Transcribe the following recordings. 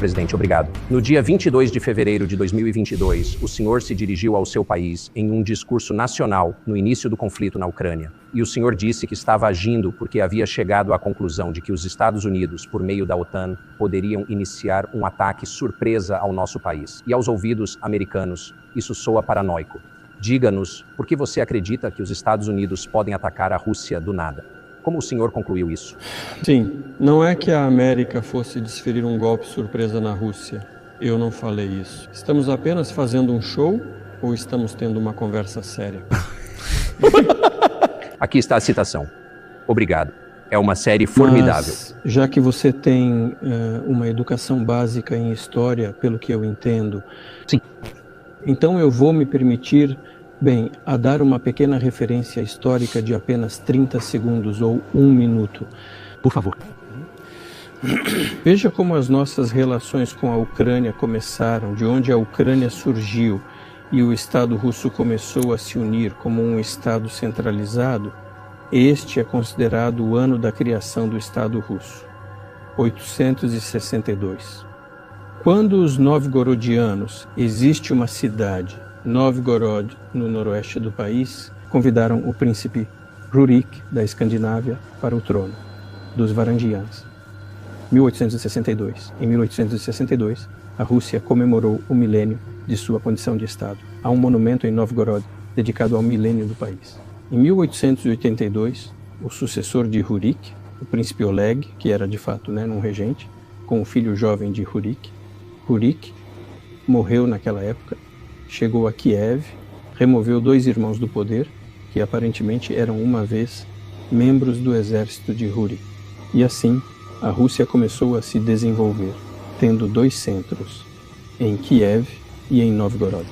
presidente, obrigado. No dia 22 de fevereiro de 2022, o senhor se dirigiu ao seu país em um discurso nacional no início do conflito na Ucrânia. E o senhor disse que estava agindo porque havia chegado à conclusão de que os Estados Unidos, por meio da OTAN, poderiam iniciar um ataque surpresa ao nosso país. E aos ouvidos americanos, isso soa paranoico. Diga-nos, por que você acredita que os Estados Unidos podem atacar a Rússia do nada? Como o senhor concluiu isso? Sim, não é que a América fosse desferir um golpe surpresa na Rússia. Eu não falei isso. Estamos apenas fazendo um show ou estamos tendo uma conversa séria? Aqui está a citação. Obrigado. É uma série formidável. Mas, já que você tem uma educação básica em história, pelo que eu entendo... Sim. Então eu vou me permitir... a dar uma pequena referência histórica de apenas 30 segundos ou 1 minuto. Por favor. Veja como as nossas relações com a Ucrânia começaram, de onde a Ucrânia surgiu e o Estado russo começou a se unir como um Estado centralizado. Este é considerado o ano da criação do Estado russo, 862. Quando os novgorodianos, existe uma cidade, Novgorod, no noroeste do país, convidaram o príncipe Rurik, da Escandinávia, para o trono dos Varangianos. 1862. Em 1862, a Rússia comemorou o milênio de sua condição de Estado. Há um monumento em Novgorod dedicado ao milênio do país. Em 1882, o sucessor de Rurik, o príncipe Oleg, que era de fato um regente, com o filho jovem de Rurik, morreu naquela época. Chegou a Kiev, removeu 2 irmãos do poder, que aparentemente eram uma vez membros do exército de Rurik. E assim, a Rússia começou a se desenvolver, tendo 2 centros, em Kiev e em Novgorod.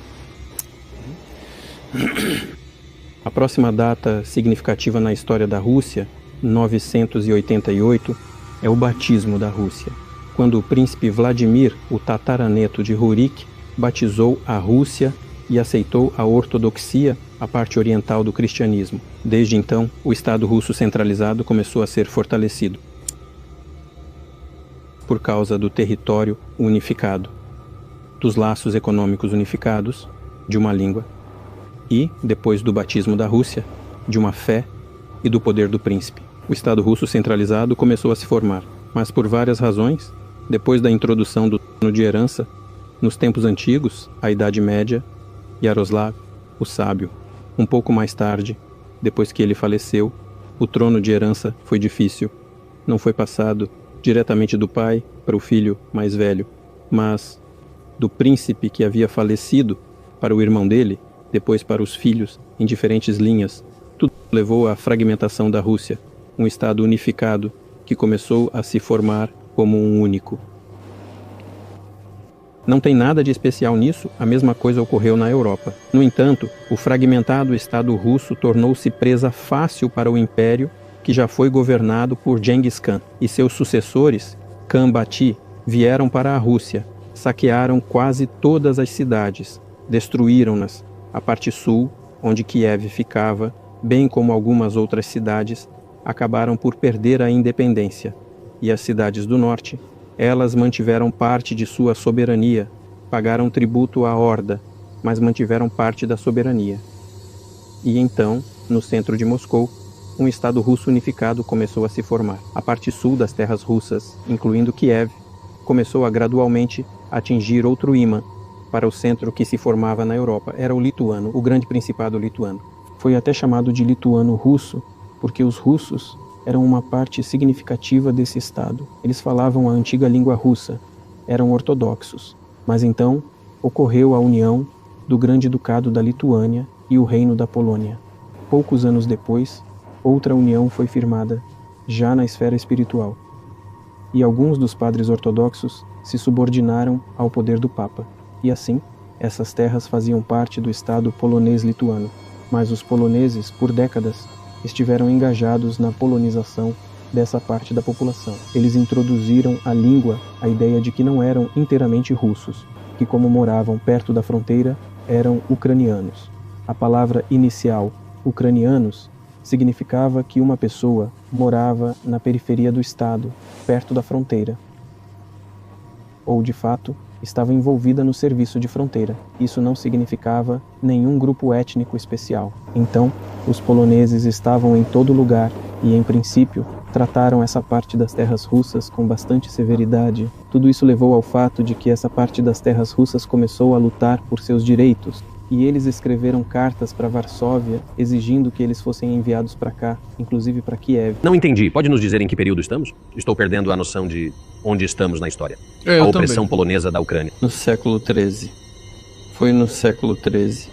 A próxima data significativa na história da Rússia, 988, é o batismo da Rússia, quando o príncipe Vladimir, o tataraneto de Rurik, batizou a Rússia e aceitou a ortodoxia, a parte oriental do cristianismo. Desde então, o Estado russo centralizado começou a ser fortalecido por causa do território unificado, dos laços econômicos unificados, de uma língua e, depois do batismo da Rússia, de uma fé e do poder do príncipe. O Estado russo centralizado começou a se formar, mas por várias razões, depois da introdução do trono de herança, nos tempos antigos, a Idade Média, Yaroslav, o Sábio. Um pouco mais tarde, depois que ele faleceu, o trono de herança foi difícil. Não foi passado diretamente do pai para o filho mais velho, mas do príncipe que havia falecido para o irmão dele, depois para os filhos, em diferentes linhas. Tudo levou à fragmentação da Rússia, um estado unificado que começou a se formar como um único. Não tem nada de especial nisso, a mesma coisa ocorreu na Europa. No entanto, o fragmentado Estado russo tornou-se presa fácil para o império que já foi governado por Genghis Khan, e seus sucessores, Khan Bati, vieram para a Rússia, saquearam quase todas as cidades, destruíram-nas. A parte sul, onde Kiev ficava, bem como algumas outras cidades, acabaram por perder a independência, e as cidades do norte, elas mantiveram parte de sua soberania, pagaram tributo à horda, mas mantiveram parte da soberania. E então, no centro de Moscou, um Estado russo unificado começou a se formar. A parte sul das terras russas, incluindo Kiev, começou a gradualmente atingir outro imã para o centro que se formava na Europa. Era o lituano, o grande principado lituano. Foi até chamado de lituano russo, porque os russos eram uma parte significativa desse Estado. Eles falavam a antiga língua russa, eram ortodoxos. Mas então ocorreu a união do Grande Ducado da Lituânia e o Reino da Polônia. Poucos anos depois, outra união foi firmada, já na esfera espiritual. E alguns dos padres ortodoxos se subordinaram ao poder do Papa. E assim, essas terras faziam parte do Estado polonês-lituano. Mas os poloneses, por décadas, estiveram engajados na polonização dessa parte da população. Eles introduziram à língua a ideia de que não eram inteiramente russos, que como moravam perto da fronteira, eram ucranianos. A palavra inicial, ucranianos, significava que uma pessoa morava na periferia do estado, perto da fronteira. ou de fato, estava envolvida no serviço de fronteira. Isso não significava nenhum grupo étnico especial. Então, os poloneses estavam em todo lugar e, em princípio, trataram essa parte das terras russas com bastante severidade. Tudo isso levou ao fato de que essa parte das terras russas começou a lutar por seus direitos, e eles escreveram cartas para Varsóvia exigindo que eles fossem enviados para cá, inclusive para Kiev. Não entendi. Pode nos dizer em que período estamos? Estou perdendo a noção de onde estamos na história. Eu a opressão também. polonesa da Ucrânia. No século XIII. Foi no século XIII.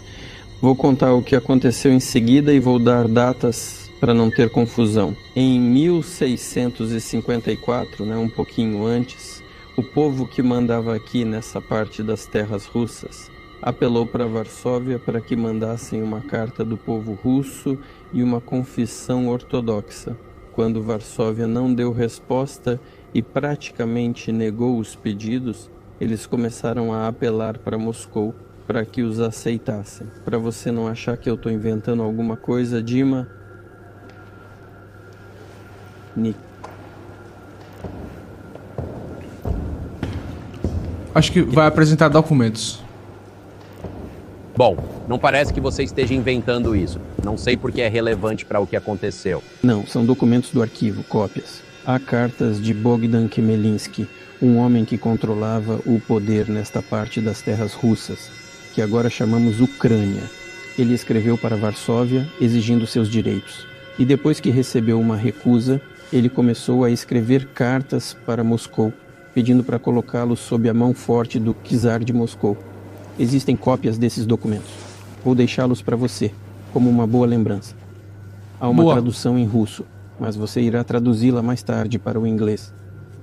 Vou contar o que aconteceu em seguida e vou dar datas para não ter confusão. Em 1654, um pouquinho antes, o povo que mandava aqui nessa parte das terras russas apelou para Varsóvia para que mandassem uma carta do povo russo e uma confissão ortodoxa. Quando Varsóvia não deu resposta e praticamente negou os pedidos, eles começaram a apelar para Moscou para que os aceitassem. Para você não achar que eu estou inventando alguma coisa, Dima, Acho que vai apresentar documentos. Bom, não parece que você esteja inventando isso. Não sei porque é relevante para o que aconteceu. Não, são documentos do arquivo, cópias. Há cartas de Bogdan Khmelnytsky, um homem que controlava o poder nesta parte das terras russas, que agora chamamos Ucrânia. Ele escreveu para Varsóvia exigindo seus direitos. E depois que recebeu uma recusa, ele começou a escrever cartas para Moscou, pedindo para colocá-los sob a mão forte do czar de Moscou. Existem cópias desses documentos. Vou deixá-los para você, como uma boa lembrança. Há uma tradução em russo, mas você irá traduzi-la mais tarde para o inglês.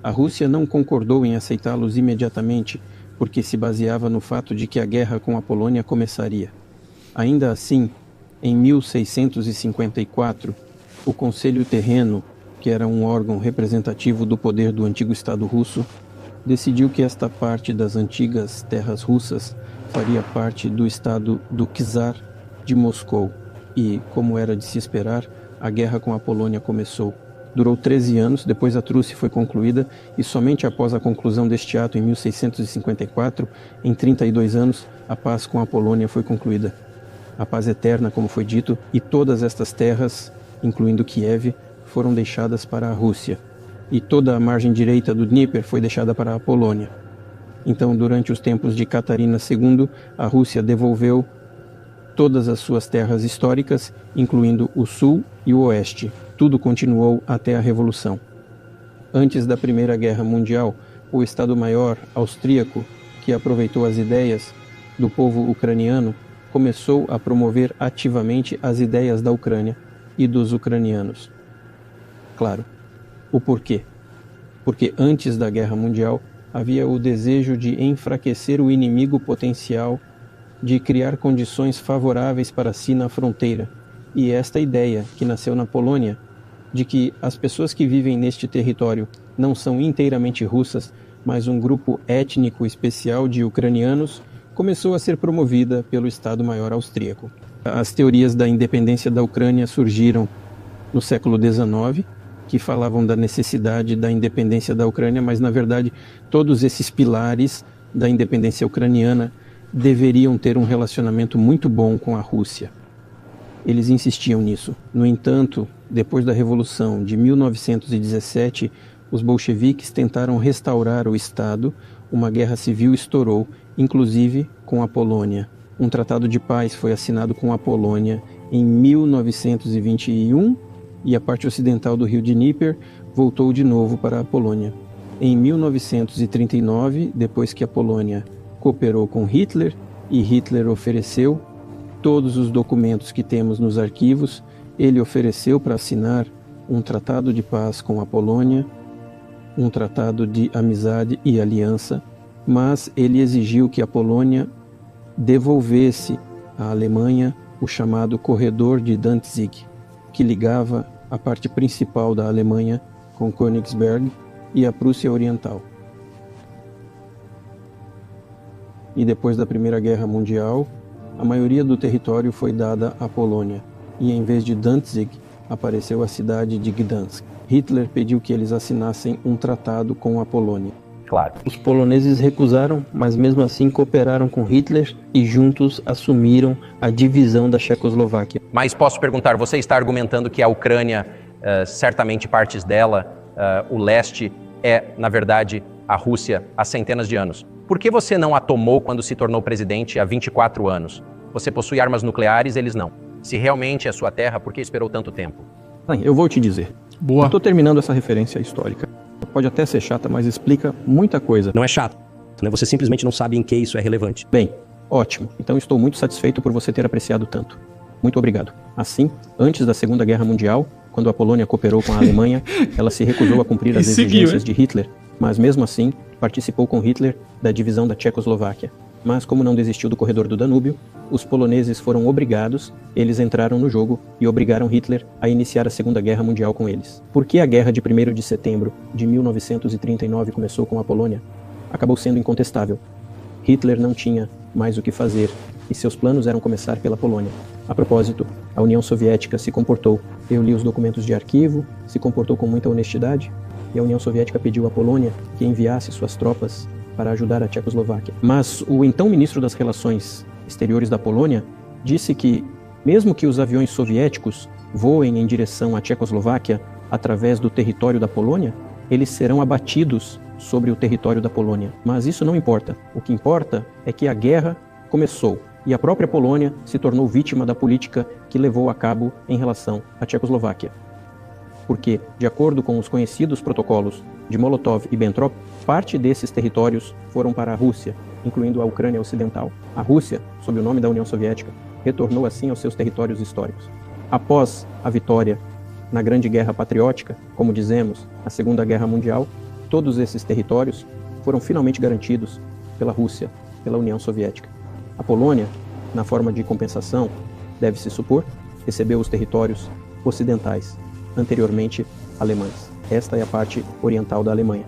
A Rússia não concordou em aceitá-los imediatamente, porque se baseava no fato de que a guerra com a Polônia começaria. Ainda assim, em 1654, o Conselho Terreno, que era um órgão representativo do poder do antigo Estado russo, decidiu que esta parte das antigas terras russas faria parte do Estado do czar de Moscou. E, como era de se esperar, a guerra com a Polônia começou. Durou 13 anos, depois a truce foi concluída e somente após a conclusão deste ato em 1654, em 32 anos, a paz com a Polônia foi concluída. A paz eterna, como foi dito, e todas estas terras, incluindo Kiev, foram deixadas para a Rússia. E toda a margem direita do Dnieper foi deixada para a Polônia. Então, durante os tempos de Catarina II, a Rússia devolveu todas as suas terras históricas, incluindo o sul e o oeste. Tudo continuou até a Revolução. Antes da Primeira Guerra Mundial, o Estado-Maior austríaco, que aproveitou as ideias do povo ucraniano, começou a promover ativamente as ideias da Ucrânia e dos ucranianos. Claro. O porquê? Porque antes da Guerra Mundial havia o desejo de enfraquecer o inimigo potencial, de criar condições favoráveis para si na fronteira. E esta ideia, que nasceu na Polônia, de que as pessoas que vivem neste território não são inteiramente russas, mas um grupo étnico especial de ucranianos, começou a ser promovida pelo Estado-Maior austríaco. As teorias da independência da Ucrânia surgiram no século XIX, que falavam da necessidade da independência da Ucrânia, mas na verdade todos esses pilares da independência ucraniana deveriam ter um relacionamento muito bom com a Rússia. Eles insistiam nisso. No entanto, depois da Revolução de 1917, os bolcheviques tentaram restaurar o Estado, uma guerra civil estourou, inclusive com a Polônia. Um tratado de paz foi assinado com a Polônia em 1921 e a parte ocidental do rio Dnieper voltou de novo para a Polônia. Em 1939, depois que a Polônia cooperou com Hitler e Hitler ofereceu todos os documentos que temos nos arquivos, ele ofereceu para assinar um tratado de paz com a Polônia, um tratado de amizade e aliança, mas ele exigiu que a Polônia devolvesse à Alemanha o chamado Corredor de Danzig, que ligava a parte principal da Alemanha com Königsberg e a Prússia Oriental. E depois da Primeira Guerra Mundial, a maioria do território foi dada à Polônia, e em vez de Danzig, apareceu a cidade de Gdansk. Hitler pediu que eles assinassem um tratado com a Polônia. Claro. Os poloneses recusaram, mas mesmo assim cooperaram com Hitler e juntos assumiram a divisão da Tchecoslováquia. Mas posso perguntar, você está argumentando que a Ucrânia, certamente partes dela, o leste, é, na verdade, a Rússia há centenas de anos. Por que você não a tomou quando se tornou presidente há 24 anos? Você possui armas nucleares, eles não. Se realmente é sua terra, por que esperou tanto tempo? Eu vou te dizer. Boa. Eu estou terminando essa referência histórica. Pode até ser chata, mas explica muita coisa. Não é chato, né? Você simplesmente não sabe em que isso é relevante. Bem, ótimo. Então estou muito satisfeito por você ter apreciado tanto. Muito obrigado. Assim, antes da Segunda Guerra Mundial, quando a Polônia cooperou com a Alemanha, ela se recusou a cumprir as exigências de Hitler, mas mesmo assim participou com Hitler da divisão da Tchecoslováquia. Mas como não desistiu do corredor do Danúbio, os poloneses foram obrigados, eles entraram no jogo e obrigaram Hitler a iniciar a Segunda Guerra Mundial com eles. Por que a guerra de 1º de setembro de 1939 começou com a Polônia? Acabou sendo incontestável. Hitler não tinha mais o que fazer e seus planos eram começar pela Polônia. A propósito, a União Soviética se comportou, eu li os documentos de arquivo, se comportou com muita honestidade e a União Soviética pediu à Polônia que enviasse suas tropas para ajudar a Tchecoslováquia. Mas o então ministro das Relações Exteriores da Polônia disse que, mesmo que os aviões soviéticos voem em direção à Tchecoslováquia através do território da Polônia, eles serão abatidos sobre o território da Polônia. Mas isso não importa. O que importa é que a guerra começou e a própria Polônia se tornou vítima da política que levou a cabo em relação à Tchecoslováquia. Porque, de acordo com os conhecidos protocolos de Molotov e Bentrop, parte desses territórios foram para a Rússia, incluindo a Ucrânia Ocidental. A Rússia, sob o nome da União Soviética, retornou assim aos seus territórios históricos. Após a vitória na Grande Guerra Patriótica, como dizemos, a Segunda Guerra Mundial, todos esses territórios foram finalmente garantidos pela Rússia, pela União Soviética. A Polônia, na forma de compensação, deve-se supor, recebeu os territórios ocidentais, anteriormente alemães. Esta é a parte oriental da Alemanha.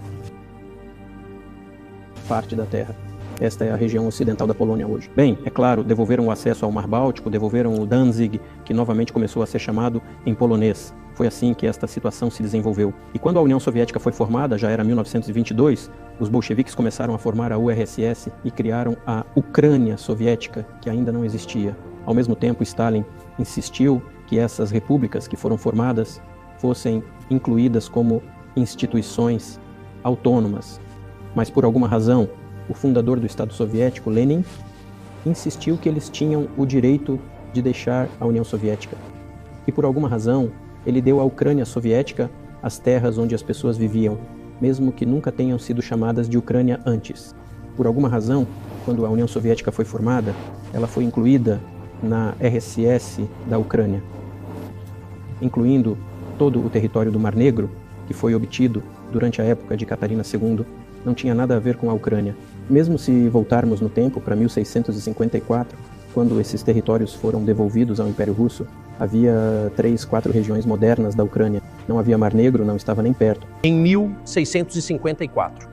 Parte da terra. Esta é a região ocidental da Polônia hoje. Bem, é claro, devolveram o acesso ao Mar Báltico, devolveram o Danzig, que novamente começou a ser chamado em polonês. Foi assim que esta situação se desenvolveu. E quando a União Soviética foi formada, já era 1922, os bolcheviques começaram a formar a URSS e criaram a Ucrânia Soviética, que ainda não existia. Ao mesmo tempo, Stalin insistiu que essas repúblicas que foram formadas fossem incluídas como instituições autônomas. Mas por alguma razão, o fundador do Estado Soviético, Lenin, insistiu que eles tinham o direito de deixar a União Soviética. E por alguma razão, ele deu à Ucrânia Soviética as terras onde as pessoas viviam, mesmo que nunca tenham sido chamadas de Ucrânia antes. Por alguma razão, quando a União Soviética foi formada, ela foi incluída na RSS da Ucrânia, incluindo todo o território do Mar Negro, que foi obtido durante a época de Catarina II, não tinha nada a ver com a Ucrânia. Mesmo se voltarmos no tempo para 1654, quando esses territórios foram devolvidos ao Império Russo, havia 3, 4 regiões modernas da Ucrânia. Não havia Mar Negro, não estava nem perto. Em 1654.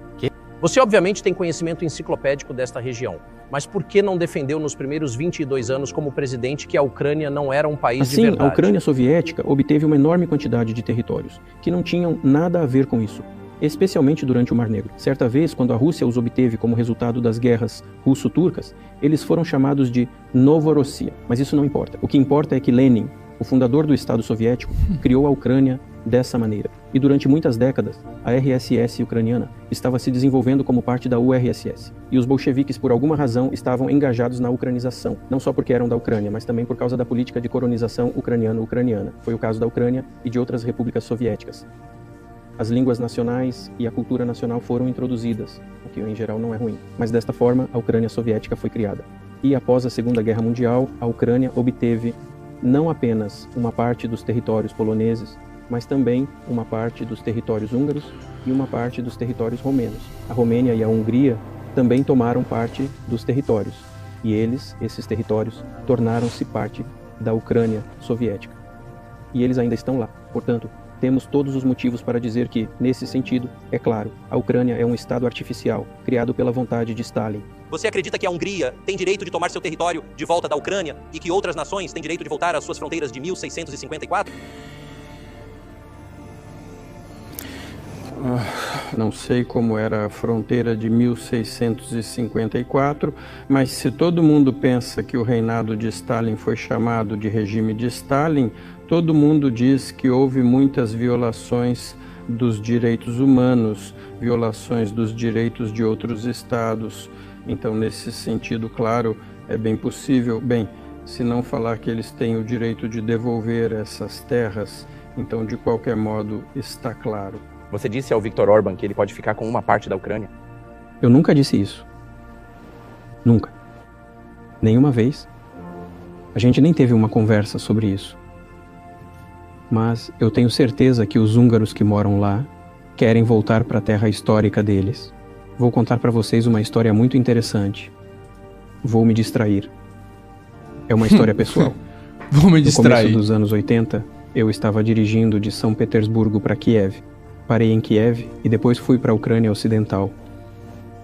Você obviamente tem conhecimento enciclopédico desta região, mas por que não defendeu nos primeiros 22 anos como presidente que a Ucrânia não era um país de verdade? A Ucrânia Soviética obteve uma enorme quantidade de territórios, que não tinham nada a ver com isso, especialmente durante o Mar Negro. Certa vez, quando a Rússia os obteve como resultado das guerras russo-turcas, eles foram chamados de Novorossia, mas isso não importa. O que importa é que Lenin, o fundador do Estado Soviético, criou a Ucrânia dessa maneira. E durante muitas décadas, a RSS ucraniana estava se desenvolvendo como parte da URSS. E os bolcheviques, por alguma razão, estavam engajados na ucranização. Não só porque eram da Ucrânia, mas também por causa da política de colonização ucraniano-ucraniana. Foi o caso da Ucrânia e de outras repúblicas soviéticas. As línguas nacionais e a cultura nacional foram introduzidas, o que em geral não é ruim. Mas desta forma, a Ucrânia soviética foi criada. E após a Segunda Guerra Mundial, a Ucrânia obteve não apenas uma parte dos territórios poloneses, mas também uma parte dos territórios húngaros e uma parte dos territórios romenos. A Romênia e a Hungria também tomaram parte dos territórios, e esses territórios, tornaram-se parte da Ucrânia soviética. E eles ainda estão lá. Portanto, temos todos os motivos para dizer que, nesse sentido, é claro, a Ucrânia é um Estado artificial, criado pela vontade de Stalin. Você acredita que a Hungria tem direito de tomar seu território de volta da Ucrânia e que outras nações têm direito de voltar às suas fronteiras de 1654? Não sei como era a fronteira de 1654, mas se todo mundo pensa que o reinado de Stalin foi chamado de regime de Stalin, todo mundo diz que houve muitas violações dos direitos humanos, violações dos direitos de outros estados. Então, nesse sentido, claro, é bem possível, se não falar que eles têm o direito de devolver essas terras, então, de qualquer modo, está claro. Você disse ao Viktor Orbán que ele pode ficar com uma parte da Ucrânia? Eu nunca disse isso. Nunca. Nenhuma vez. A gente nem teve uma conversa sobre isso. Mas eu tenho certeza que os húngaros que moram lá querem voltar para a terra histórica deles. Vou contar para vocês uma história muito interessante. Vou me distrair. É uma história pessoal. Vou me No distrair. começo dos anos 80, eu estava dirigindo de São Petersburgo para Kiev. Parei em Kiev e depois fui para a Ucrânia Ocidental.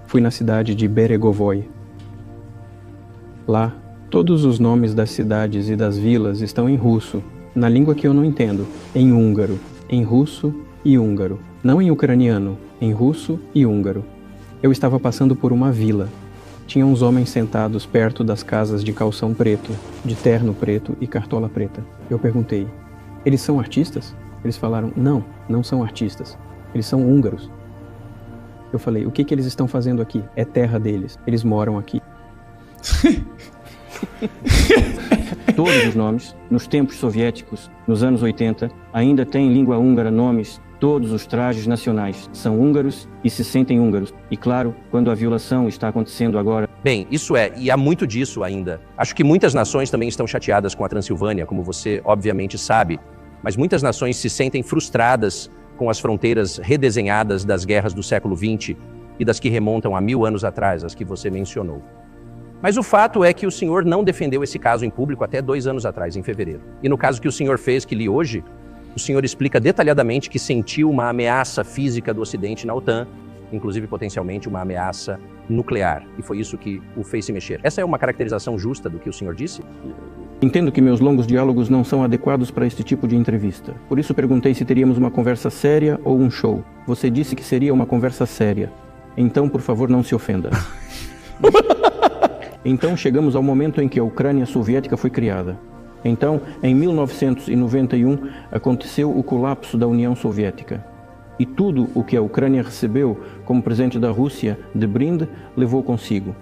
Fui na cidade de Beregovoi. Lá, todos os nomes das cidades e das vilas estão em russo, na língua que eu não entendo, em húngaro, em russo e húngaro. Não em ucraniano, em russo e húngaro. Eu estava passando por uma vila. Tinha uns homens sentados perto das casas de calção preto, de terno preto e cartola preta. Eu perguntei, eles são artistas? Eles falaram, não, não são artistas. Eles são húngaros. Eu falei, o que eles estão fazendo aqui? É terra deles. Eles moram aqui. Todos os nomes, nos tempos soviéticos, nos anos 80, ainda têm em língua húngara nomes. Todos os trajes nacionais são húngaros e se sentem húngaros. E claro, quando a violação está acontecendo agora... Bem, isso e há muito disso ainda. Acho que muitas nações também estão chateadas com a Transilvânia, como você obviamente sabe. Mas muitas nações se sentem frustradas com as fronteiras redesenhadas das guerras do século XX e das que remontam a 1000 anos atrás, as que você mencionou. Mas o fato é que o senhor não defendeu esse caso em público até 2 anos atrás, em fevereiro. E no caso que o senhor fez, que li hoje, o senhor explica detalhadamente que sentiu uma ameaça física do Ocidente na OTAN, inclusive potencialmente uma ameaça nuclear. E foi isso que o fez se mexer. Essa é uma caracterização justa do que o senhor disse? Entendo que meus longos diálogos não são adequados para este tipo de entrevista. Por isso perguntei se teríamos uma conversa séria ou um show. Você disse que seria uma conversa séria. Então, por favor, não se ofenda. Então, chegamos ao momento em que a Ucrânia soviética foi criada. Então, em 1991, aconteceu o colapso da União Soviética. E tudo o que a Ucrânia recebeu como presente da Rússia de brinde levou consigo.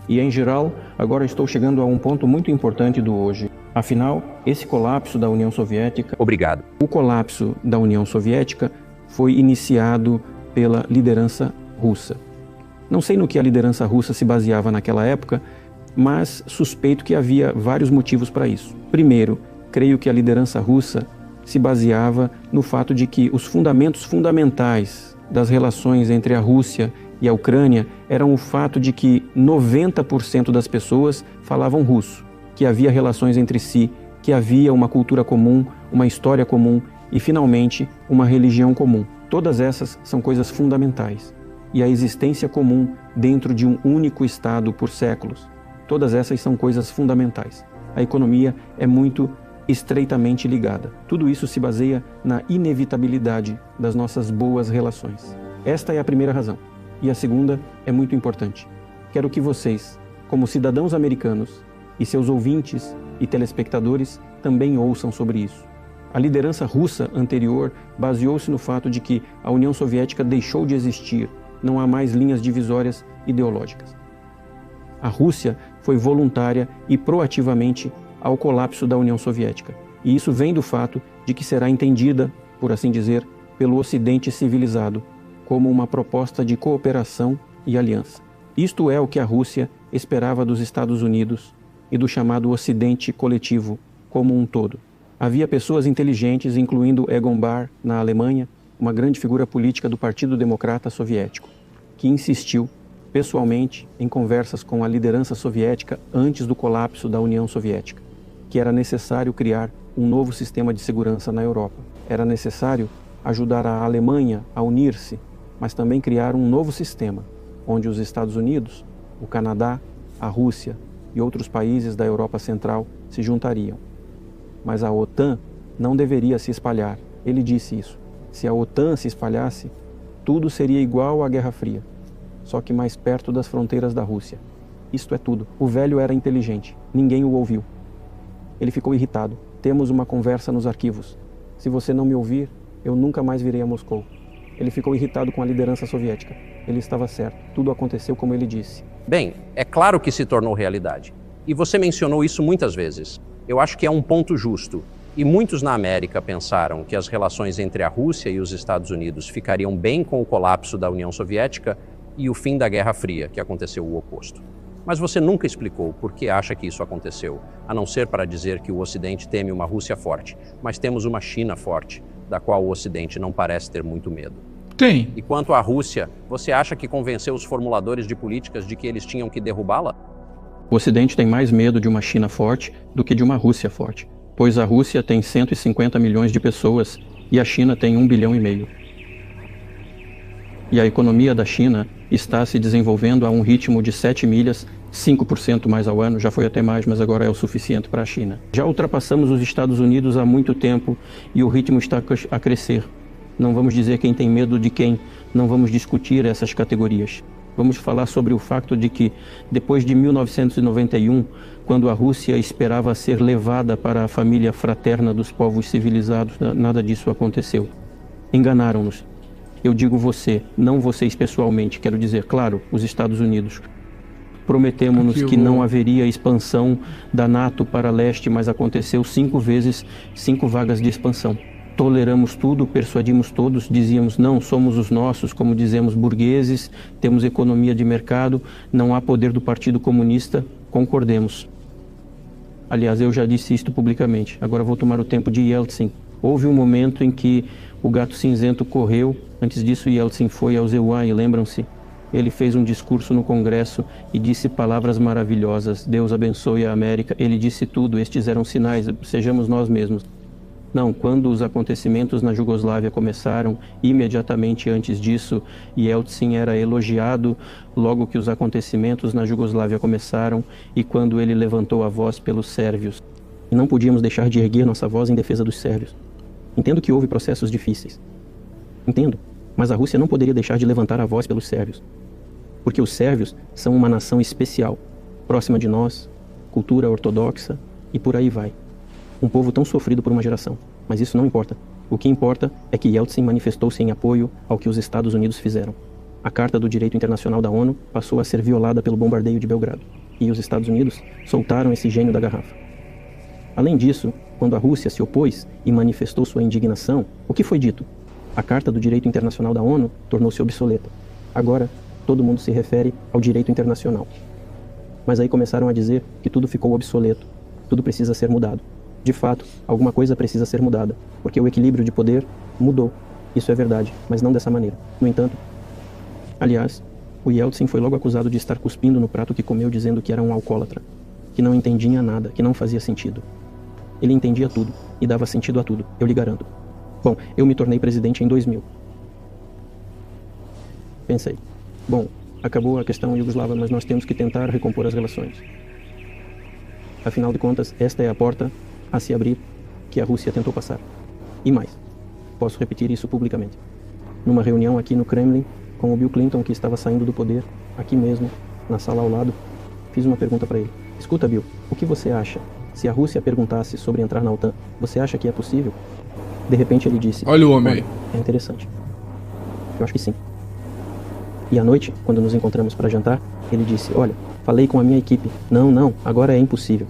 E, em geral, agora estou chegando a um ponto muito importante do hoje. Afinal, esse colapso da União Soviética... Obrigado. O colapso da União Soviética foi iniciado pela liderança russa. Não sei no que a liderança russa se baseava naquela época, mas suspeito que havia vários motivos para isso. Primeiro, creio que a liderança russa se baseava no fato de que os fundamentos fundamentais das relações entre a Rússia e a Ucrânia eram o fato de que 90% das pessoas falavam russo, que havia relações entre si, que havia uma cultura comum, uma história comum e, finalmente, uma religião comum. Todas essas são coisas fundamentais. E a existência comum dentro de um único Estado por séculos. Todas essas são coisas fundamentais. A economia é muito estreitamente ligada. Tudo isso se baseia na inevitabilidade das nossas boas relações. Esta é a primeira razão. E a segunda é muito importante. Quero que vocês, como cidadãos americanos, e seus ouvintes e telespectadores também ouçam sobre isso. A liderança russa anterior baseou-se no fato de que a União Soviética deixou de existir. Não há mais linhas divisórias ideológicas. A Rússia foi voluntária e proativamente ao colapso da União Soviética. E isso vem do fato de que será entendida, por assim dizer, pelo Ocidente civilizado, como uma proposta de cooperação e aliança. Isto é o que a Rússia esperava dos Estados Unidos e do chamado Ocidente coletivo como um todo. Havia pessoas inteligentes, incluindo Egon Bahr, na Alemanha, uma grande figura política do Partido Democrata Soviético, que insistiu pessoalmente em conversas com a liderança soviética antes do colapso da União Soviética, que era necessário criar um novo sistema de segurança na Europa. Era necessário ajudar a Alemanha a unir-se, mas também criar um novo sistema, onde os Estados Unidos, o Canadá, a Rússia e outros países da Europa Central se juntariam. Mas a OTAN não deveria se espalhar. Ele disse isso. Se a OTAN se espalhasse, Tudo seria igual à Guerra Fria, só que mais perto das fronteiras da Rússia. Isto é tudo. O velho era inteligente. Ninguém o ouviu. Ele ficou irritado. Temos uma conversa nos arquivos. Se você não me ouvir, eu nunca mais virei a Moscou. Ele ficou irritado com a liderança soviética. Ele estava certo. Tudo aconteceu como ele disse. Bem, é claro que se tornou realidade. E você mencionou isso muitas vezes. Eu acho que é um ponto justo. E muitos na América pensaram que as relações entre a Rússia e os Estados Unidos ficariam bem com o colapso da União Soviética e o fim da Guerra Fria, que aconteceu o oposto. Mas você nunca explicou por que acha que isso aconteceu, a não ser para dizer que o Ocidente teme uma Rússia forte, mas temos uma China forte, da qual o Ocidente não parece ter muito medo. Tem. E quanto à Rússia, você acha que convenceu os formuladores de políticas de que eles tinham que derrubá-la? O Ocidente tem mais medo de uma China forte do que de uma Rússia forte, pois a Rússia tem 150 milhões de pessoas e a China tem 1,5 bilhão. E a economia da China está se desenvolvendo a um ritmo de 7 milhas, 5% mais ao ano, já foi até mais, mas agora é o suficiente para a China. Já ultrapassamos os Estados Unidos há muito tempo e o ritmo está a crescer. Não vamos dizer quem tem medo de quem, não vamos discutir essas categorias. Vamos falar sobre o fato de que, depois de 1991, quando a Rússia esperava ser levada para a família fraterna dos povos civilizados, nada disso aconteceu. Enganaram-nos. Eu digo você, não vocês pessoalmente, quero dizer, claro, os Estados Unidos. Prometemos-nos que não haveria expansão da NATO para leste, mas aconteceu 5 vezes, 5 vagas de expansão. Toleramos tudo, persuadimos todos, dizíamos não, somos os nossos, como dizemos, burgueses, temos economia de mercado, não há poder do Partido Comunista, concordemos. Aliás, eu já disse isto publicamente, agora vou tomar o tempo de Yeltsin. Houve um momento em que o gato cinzento correu, antes disso Yeltsin foi ao Zeuai, lembram-se? Ele fez um discurso no Congresso e disse palavras maravilhosas, Deus abençoe a América, ele disse tudo, estes eram sinais, sejamos nós mesmos. Não, quando os acontecimentos na Jugoslávia começaram, imediatamente antes disso, Yeltsin era elogiado logo que os acontecimentos na Jugoslávia começaram e quando ele levantou a voz pelos sérvios. E não podíamos deixar de erguer nossa voz em defesa dos sérvios. Entendo que houve processos difíceis. Entendo, mas a Rússia não poderia deixar de levantar a voz pelos sérvios. Porque os sérvios são uma nação especial, próxima de nós, cultura ortodoxa e por aí vai. Um povo tão sofrido por uma geração. Mas isso não importa. O que importa é que Yeltsin manifestou-se em apoio ao que os Estados Unidos fizeram. A Carta do Direito Internacional da ONU passou a ser violada pelo bombardeio de Belgrado. E os Estados Unidos soltaram esse gênio da garrafa. Além disso, quando a Rússia se opôs e manifestou sua indignação, o que foi dito? A Carta do Direito Internacional da ONU tornou-se obsoleta. Agora, todo mundo se refere ao direito internacional. Mas aí começaram a dizer que tudo ficou obsoleto. Tudo precisa ser mudado. De fato, alguma coisa precisa ser mudada, porque o equilíbrio de poder mudou. Isso é verdade, mas não dessa maneira. No entanto, aliás, o Yeltsin foi logo acusado de estar cuspindo no prato que comeu, dizendo que era um alcoólatra, que não entendia nada, que não fazia sentido. Ele entendia tudo e dava sentido a tudo, eu lhe garanto. Bom, eu me tornei presidente em 2000. Pensei, bom, acabou a questão iugoslava, mas nós temos que tentar recompor as relações. Afinal de contas, esta é a porta a se abrir que a Rússia tentou passar. E mais, posso repetir isso publicamente. Numa reunião aqui no Kremlin, com o Bill Clinton, que estava saindo do poder, aqui mesmo, na sala ao lado, fiz uma pergunta para ele. Escuta, Bill, o que você acha? Se a Rússia perguntasse sobre entrar na OTAN, você acha que é possível? De repente ele disse, olha o homem aí. É interessante. Eu acho que sim. E à noite, quando nos encontramos para jantar, ele disse, olha, falei com a minha equipe. Não, agora é impossível.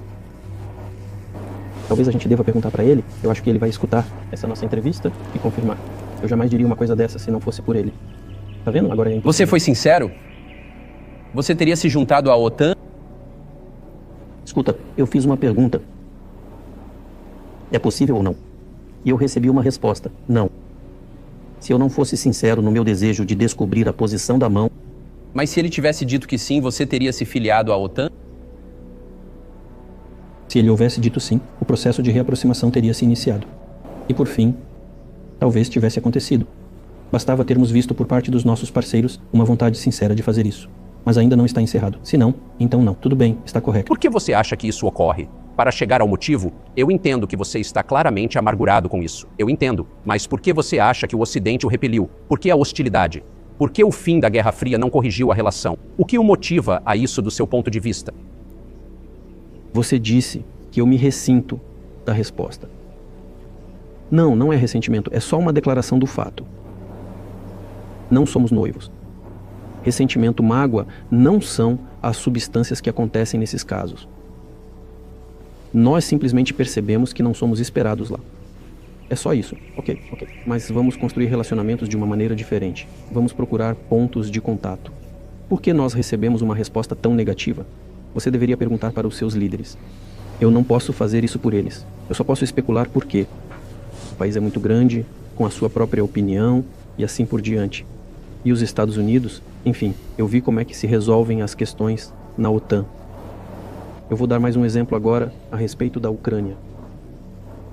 Talvez a gente deva perguntar para ele, eu acho que ele vai escutar essa nossa entrevista e confirmar. Eu jamais diria uma coisa dessa se não fosse por ele. Tá vendo? Agora é impossível. Você foi sincero? Você teria se juntado à OTAN? Escuta, eu fiz uma pergunta. É possível ou não? E eu recebi uma resposta, não. Se eu não fosse sincero no meu desejo de descobrir a posição da mão... Mas se ele tivesse dito que sim, você teria se filiado à OTAN? Se ele houvesse dito sim, o processo de reaproximação teria se iniciado. E por fim, talvez tivesse acontecido. Bastava termos visto por parte dos nossos parceiros uma vontade sincera de fazer isso. Mas ainda não está encerrado. Se não, então não. Tudo bem, está correto. Por que você acha que isso ocorre? Para chegar ao motivo, eu entendo que você está claramente amargurado com isso. Eu entendo. Mas por que você acha que o Ocidente o repeliu? Por que a hostilidade? Por que o fim da Guerra Fria não corrigiu a relação? O que o motiva a isso do seu ponto de vista? Você disse que eu me ressinto da resposta. Não, não é ressentimento, é só uma declaração do fato. Não somos noivos. Ressentimento, mágoa não são as substâncias que acontecem nesses casos. Nós simplesmente percebemos que não somos esperados lá. É só isso. Ok. Mas vamos construir relacionamentos de uma maneira diferente. Vamos procurar pontos de contato. Por que nós recebemos uma resposta tão negativa? Você deveria perguntar para os seus líderes. Eu não posso fazer isso por eles. Eu só posso especular por quê. O país é muito grande, com a sua própria opinião e assim por diante. E os Estados Unidos, enfim, eu vi como é que se resolvem as questões na OTAN. Eu vou dar mais um exemplo agora a respeito da Ucrânia.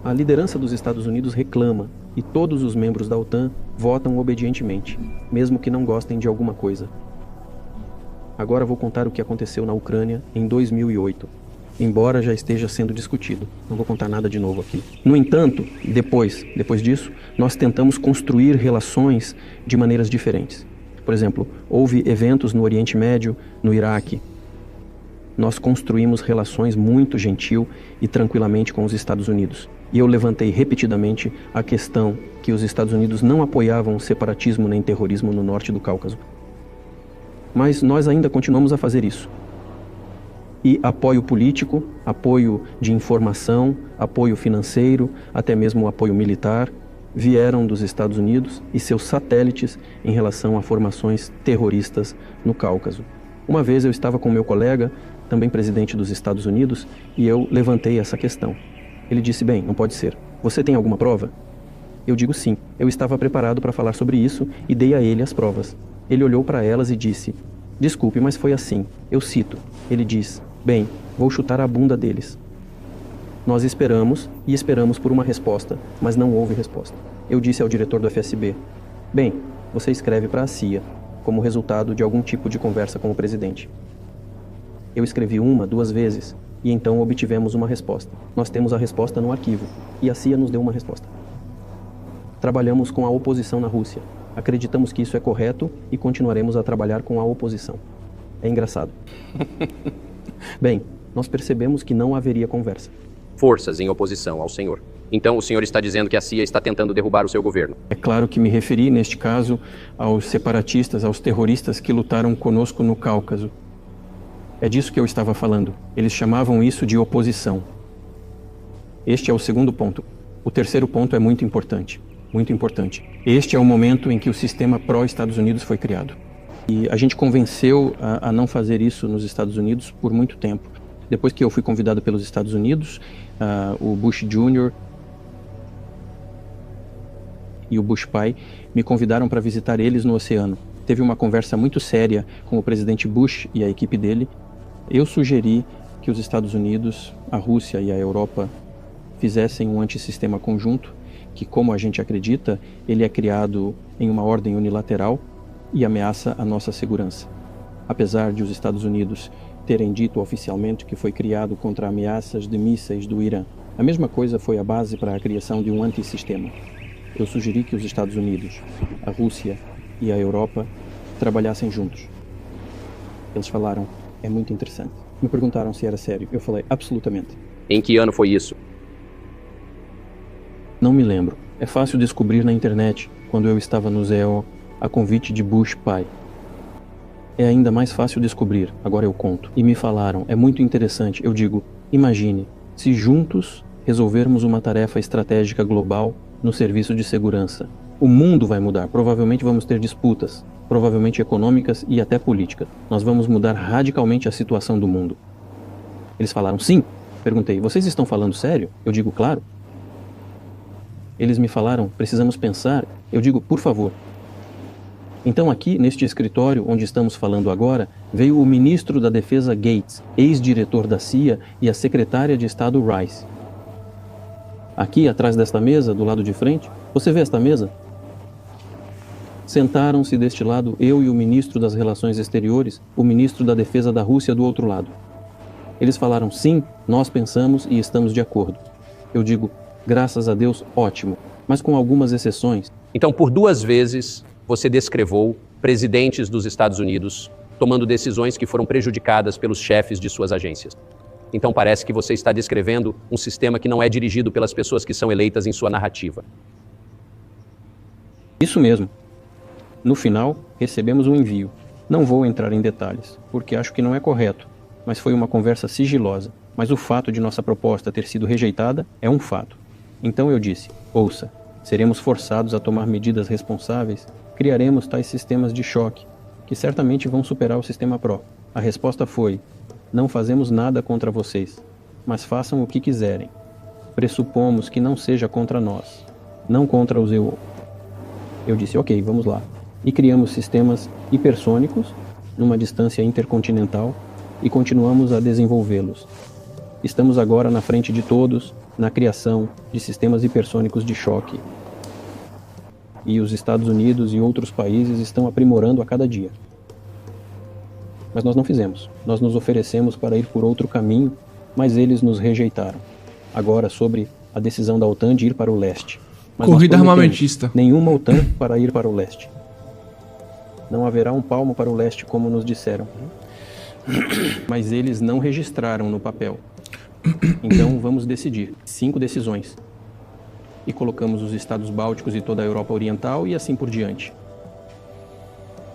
A liderança dos Estados Unidos reclama e todos os membros da OTAN votam obedientemente, mesmo que não gostem de alguma coisa. Agora vou contar o que aconteceu na Ucrânia em 2008, embora já esteja sendo discutido. Não vou contar nada de novo aqui. No entanto, depois disso, nós tentamos construir relações de maneiras diferentes. Por exemplo, houve eventos no Oriente Médio, no Iraque. Nós construímos relações muito gentil e tranquilamente com os Estados Unidos. E eu levantei repetidamente a questão que os Estados Unidos não apoiavam o separatismo nem terrorismo no norte do Cáucaso. Mas nós ainda continuamos a fazer isso. E apoio político, apoio de informação, apoio financeiro, até mesmo apoio militar, vieram dos Estados Unidos e seus satélites em relação a formações terroristas no Cáucaso. Uma vez eu estava com meu colega, também presidente dos Estados Unidos, e eu levantei essa questão. Ele disse, bem, não pode ser. Você tem alguma prova? Eu digo sim. Eu estava preparado para falar sobre isso e dei a ele as provas. Ele olhou para elas e disse, desculpe, mas foi assim. Eu cito. Ele diz, bem, vou chutar a bunda deles. Nós esperamos e esperamos por uma resposta, mas não houve resposta. Eu disse ao diretor do FSB, bem, você escreve para a CIA, como resultado de algum tipo de conversa com o presidente. Eu escrevi 1, 2 vezes, e então obtivemos uma resposta. Nós temos a resposta no arquivo, e a CIA nos deu uma resposta. Trabalhamos com a oposição na Rússia. Acreditamos que isso é correto e continuaremos a trabalhar com a oposição. É engraçado. Bem, nós percebemos que não haveria conversa. Forças em oposição ao senhor. Então o senhor está dizendo que a CIA está tentando derrubar o seu governo. É claro que me referi, neste caso, aos separatistas, aos terroristas que lutaram conosco no Cáucaso. É disso que eu estava falando. Eles chamavam isso de oposição. Este é o segundo ponto. O terceiro ponto é muito importante. Muito importante. Este é o momento em que o sistema pró-Estados Unidos foi criado. E a gente convenceu a não fazer isso nos Estados Unidos por muito tempo. Depois que eu fui convidado pelos Estados Unidos, o Bush Jr. e o Bush pai me convidaram para visitar eles no oceano. Teve uma conversa muito séria com o presidente Bush e a equipe dele. Eu sugeri que os Estados Unidos, a Rússia e a Europa fizessem um antissistema conjunto, que, como a gente acredita, ele é criado em uma ordem unilateral e ameaça a nossa segurança. Apesar de os Estados Unidos terem dito oficialmente que foi criado contra ameaças de mísseis do Irã, a mesma coisa foi a base para a criação de um antissistema. Eu sugeri que os Estados Unidos, a Rússia e a Europa trabalhassem juntos. Eles falaram, é muito interessante. Me perguntaram se era sério. Eu falei, absolutamente. Em que ano foi isso? Não me lembro. É fácil descobrir na internet, quando eu estava no ZEO, a convite de Bush pai. É ainda mais fácil descobrir, agora eu conto. E me falaram, é muito interessante. Eu digo, imagine, se juntos resolvermos uma tarefa estratégica global no serviço de segurança. O mundo vai mudar, provavelmente vamos ter disputas, provavelmente econômicas e até políticas. Nós vamos mudar radicalmente a situação do mundo. Eles falaram, sim. Perguntei, vocês estão falando sério? Eu digo, claro. Eles me falaram, precisamos pensar. Eu digo, por favor. Então aqui, neste escritório onde estamos falando agora, veio o ministro da Defesa Gates, ex-diretor da CIA, e a secretária de Estado Rice. Aqui, atrás desta mesa, do lado de frente, você vê esta mesa? Sentaram-se deste lado eu e o ministro das Relações Exteriores, o ministro da Defesa da Rússia do outro lado. Eles falaram, sim, Nós pensamos e estamos de acordo. Eu digo, graças a Deus, ótimo, mas com algumas exceções. Então, por 2 vezes, você descreveu presidentes dos Estados Unidos tomando decisões que foram prejudicadas pelos chefes de suas agências. Então, parece que você está descrevendo um sistema que não é dirigido pelas pessoas que são eleitas em sua narrativa. Isso mesmo. No final, recebemos um envio. Não vou entrar em detalhes, porque acho que não é correto, mas foi uma conversa sigilosa. Mas o fato de nossa proposta ter sido rejeitada é um fato. Então eu disse, ouça, seremos forçados a tomar medidas responsáveis, criaremos tais sistemas de choque, que certamente vão superar o sistema PRO. A resposta foi, não fazemos nada contra vocês, mas façam o que quiserem. Pressupomos que não seja contra nós, não contra os EO. Eu disse, ok, vamos lá. E criamos sistemas hipersônicos, numa distância intercontinental, e continuamos a desenvolvê-los. Estamos agora na frente de todos, na criação de sistemas hipersônicos de choque. E os Estados Unidos e outros países estão aprimorando a cada dia. Mas nós não fizemos. Nós nos oferecemos para ir por outro caminho, mas eles nos rejeitaram. Agora, sobre a decisão da OTAN de ir para o leste. Mas Corrida armamentista. Nenhuma OTAN para ir para o leste. Não haverá um palmo para o leste, como nos disseram. Mas eles não registraram no papel. Então vamos decidir. 5 decisões. E colocamos os Estados Bálticos e toda a Europa Oriental e assim por diante.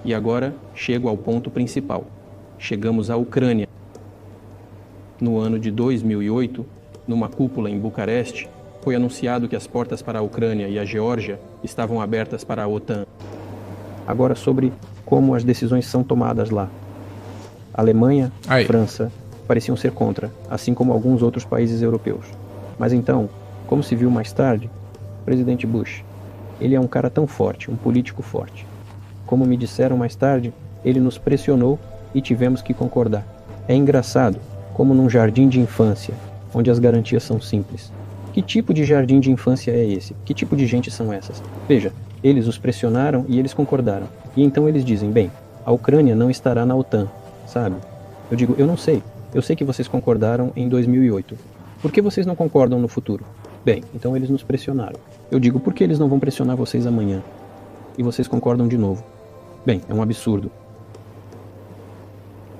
E agora chego ao ponto principal. Chegamos à Ucrânia. No ano de 2008, numa cúpula em Bucareste, foi anunciado que as portas para a Ucrânia e a Geórgia estavam abertas para a OTAN. Agora sobre como as decisões são tomadas lá. Alemanha, França pareciam ser contra, assim como alguns outros países europeus. Mas então, como se viu mais tarde, o presidente Bush, ele é um cara tão forte, um político forte. Como me disseram mais tarde, ele nos pressionou e tivemos que concordar. É engraçado, como num jardim de infância, onde as garantias são simples. Que tipo de jardim de infância é esse? Que tipo de gente são essas? Veja, eles os pressionaram e eles concordaram. E então eles dizem, bem, a Ucrânia não estará na OTAN, sabe? Eu digo, eu não sei. Eu sei que vocês concordaram em 2008. Por que vocês não concordam no futuro? Bem, então eles nos pressionaram. Eu digo, por que eles não vão pressionar vocês amanhã? E vocês concordam de novo. Bem, é um absurdo.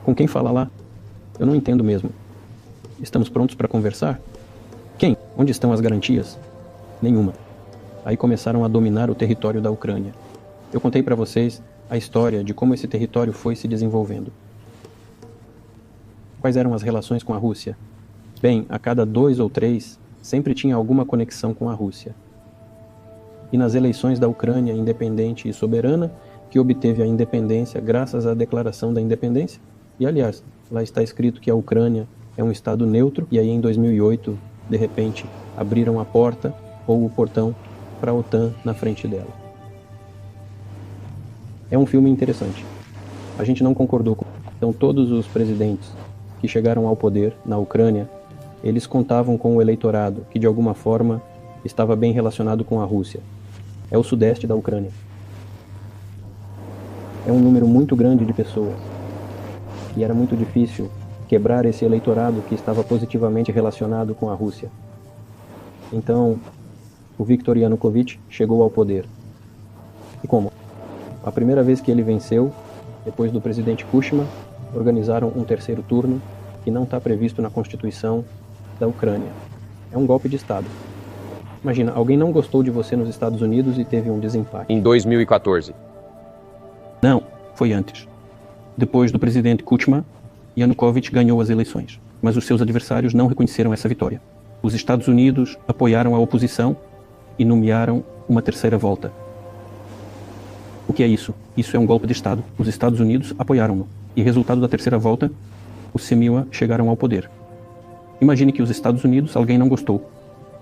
Com quem fala lá? Eu não entendo mesmo. Estamos prontos para conversar? Quem? Onde estão as garantias? Nenhuma. Aí começaram a dominar o território da Ucrânia. Eu contei para vocês a história de como esse território foi se desenvolvendo. Quais eram as relações com a Rússia? Bem, a cada 2 ou 3, sempre tinha alguma conexão com a Rússia. E nas eleições da Ucrânia independente e soberana, que obteve a independência graças à Declaração da Independência, e aliás, lá está escrito que a Ucrânia é um estado neutro, e aí em 2008, de repente, abriram a porta ou o portão para a OTAN na frente dela. É um filme interessante. A gente não concordou com... Então todos os presidentes que chegaram ao poder na Ucrânia, eles contavam com o eleitorado, que de alguma forma estava bem relacionado com a Rússia. É o sudeste da Ucrânia. É um número muito grande de pessoas. E era muito difícil quebrar esse eleitorado que estava positivamente relacionado com a Rússia. Então, o Viktor Yanukovych chegou ao poder. E como? A primeira vez que ele venceu, depois do presidente Kuchma, organizaram um terceiro turno que não está previsto na Constituição da Ucrânia. É um golpe de Estado. Imagina, alguém não gostou de você nos Estados Unidos e teve um desempate. Em 2014. Não, foi antes. Depois do presidente Kuchma, Yanukovych ganhou as eleições, mas os seus adversários não reconheceram essa vitória. Os Estados Unidos apoiaram a oposição e nomearam uma terceira volta. O que é isso? Isso é um golpe de Estado. Os Estados Unidos apoiaram-no. E resultado da terceira volta, os Semilha chegaram ao poder. Imagine que os Estados Unidos, alguém não gostou,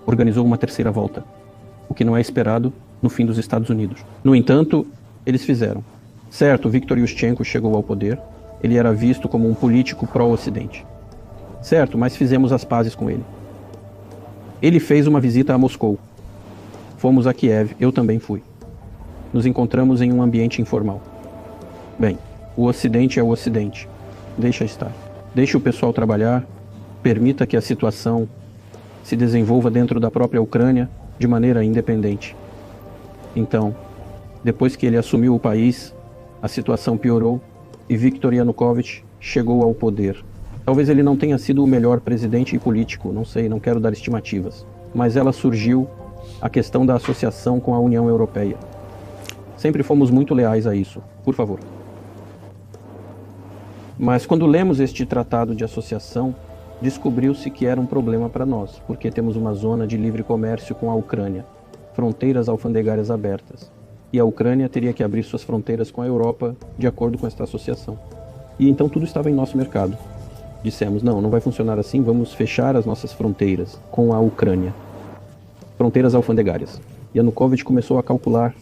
organizou uma terceira volta, o que não é esperado no fim dos Estados Unidos. No entanto, eles fizeram. Certo, Viktor Yushchenko chegou ao poder, ele era visto como um político pró-Ocidente. Certo, mas fizemos as pazes com ele. Ele fez uma visita a Moscou. Fomos a Kiev, eu também fui. Nos encontramos em um ambiente informal. Bem, o Ocidente é o Ocidente. Deixa estar. Deixe o pessoal trabalhar. permita que a situação se desenvolva dentro da própria Ucrânia de maneira independente. Então, depois que ele assumiu o país, a situação piorou e Viktor Yanukovych chegou ao poder. Talvez ele não tenha sido o melhor presidente e político, não sei, não quero dar estimativas, mas ela surgiu a questão da associação com a União Europeia. Sempre fomos muito leais a isso, por favor. Mas quando lemos este tratado de associação, descobriu-se que era um problema para nós, porque temos uma zona de livre comércio com a Ucrânia, fronteiras alfandegárias abertas, e a Ucrânia teria que abrir suas fronteiras com a Europa de acordo com esta associação. E então tudo estava em nosso mercado. Dissemos, não vai funcionar assim, vamos fechar as nossas fronteiras com a Ucrânia. Fronteiras alfandegárias. Yanukovych começou a calcular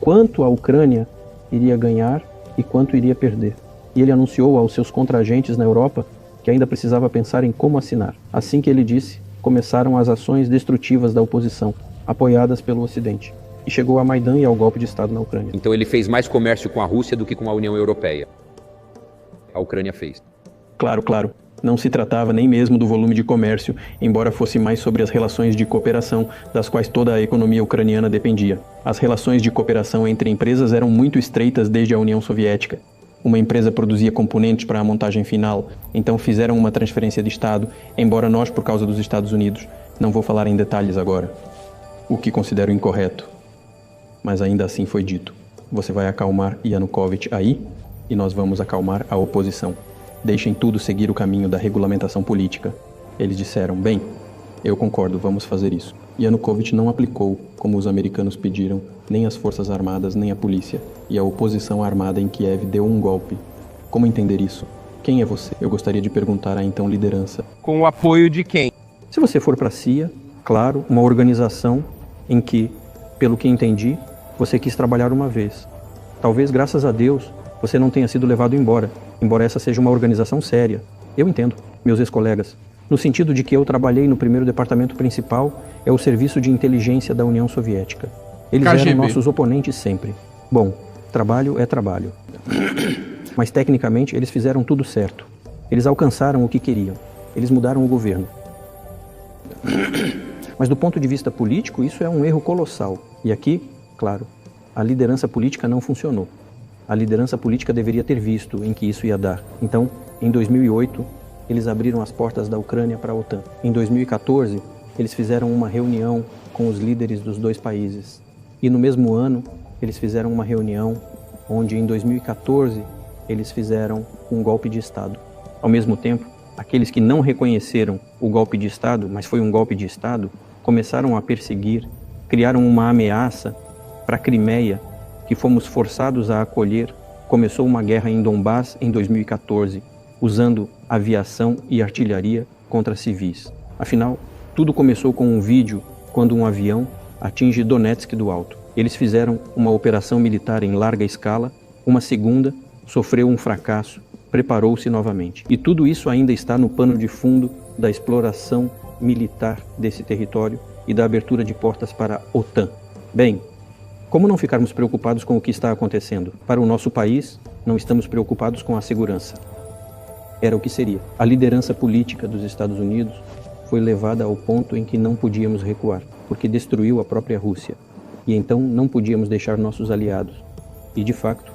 quanto a Ucrânia iria ganhar e quanto iria perder. E ele anunciou aos seus contragentes na Europa que ainda precisava pensar em como assinar. Assim que ele disse, começaram as ações destrutivas da oposição, apoiadas pelo Ocidente. E chegou a Maidan e ao golpe de Estado na Ucrânia. Então ele fez mais comércio com a Rússia do que com a União Europeia. A Ucrânia fez. Claro. Não se tratava nem mesmo do volume de comércio, embora fosse mais sobre as relações de cooperação, das quais toda a economia ucraniana dependia. As relações de cooperação entre empresas eram muito estreitas desde a União Soviética. Uma empresa produzia componentes para a montagem final, então fizeram uma transferência de Estado, embora nós, por causa dos Estados Unidos, não vou falar em detalhes agora, o que considero incorreto. Mas ainda assim foi dito. Você vai acalmar Yanukovych aí, e nós vamos acalmar a oposição. Deixem tudo seguir o caminho da regulamentação política. Eles disseram, bem, eu concordo, vamos fazer isso. Yanukovych não aplicou, como os americanos pediram, nem as forças armadas, nem a polícia. E a oposição armada em Kiev deu um golpe. Como entender isso? Quem é você? Eu gostaria de perguntar à então liderança. Com o apoio de quem? Se você for para a CIA, claro, uma organização em que, pelo que entendi, você quis trabalhar uma vez. Talvez, graças a Deus, você não tenha sido levado embora essa seja uma organização séria. Eu entendo, meus ex-colegas, no sentido de que eu trabalhei no primeiro departamento principal, é o Serviço de Inteligência da União Soviética. Eles KGB. eram nossos oponentes sempre. Bom, trabalho é trabalho. Mas tecnicamente eles fizeram tudo certo. Eles alcançaram o que queriam. Eles mudaram o governo. Mas do ponto de vista político, isso é um erro colossal. E aqui, claro, a liderança política não funcionou. A liderança política deveria ter visto em que isso ia dar. Então, em 2008, eles abriram as portas da Ucrânia para a OTAN. Em 2014, eles fizeram uma reunião com os líderes dos dois países. E no mesmo ano, eles fizeram uma reunião onde, em 2014, eles fizeram um golpe de Estado. Ao mesmo tempo, aqueles que não reconheceram o golpe de Estado, mas foi um golpe de Estado, começaram a perseguir, criaram uma ameaça para a Crimeia, que fomos forçados a acolher. Começou uma guerra em Donbass em 2014, usando aviação e artilharia contra civis. Afinal, tudo começou com um vídeo quando um avião atinge Donetsk do alto. Eles fizeram uma operação militar em larga escala, uma segunda, sofreu um fracasso, preparou-se novamente. E tudo isso ainda está no pano de fundo da exploração militar desse território e da abertura de portas para a OTAN. Bem, como não ficarmos preocupados com o que está acontecendo? Para o nosso país, não estamos preocupados com a segurança. Era o que seria. A liderança política dos Estados Unidos foi levada ao ponto em que não podíamos recuar, porque destruiu a própria Rússia. E então não podíamos deixar nossos aliados. E, de facto,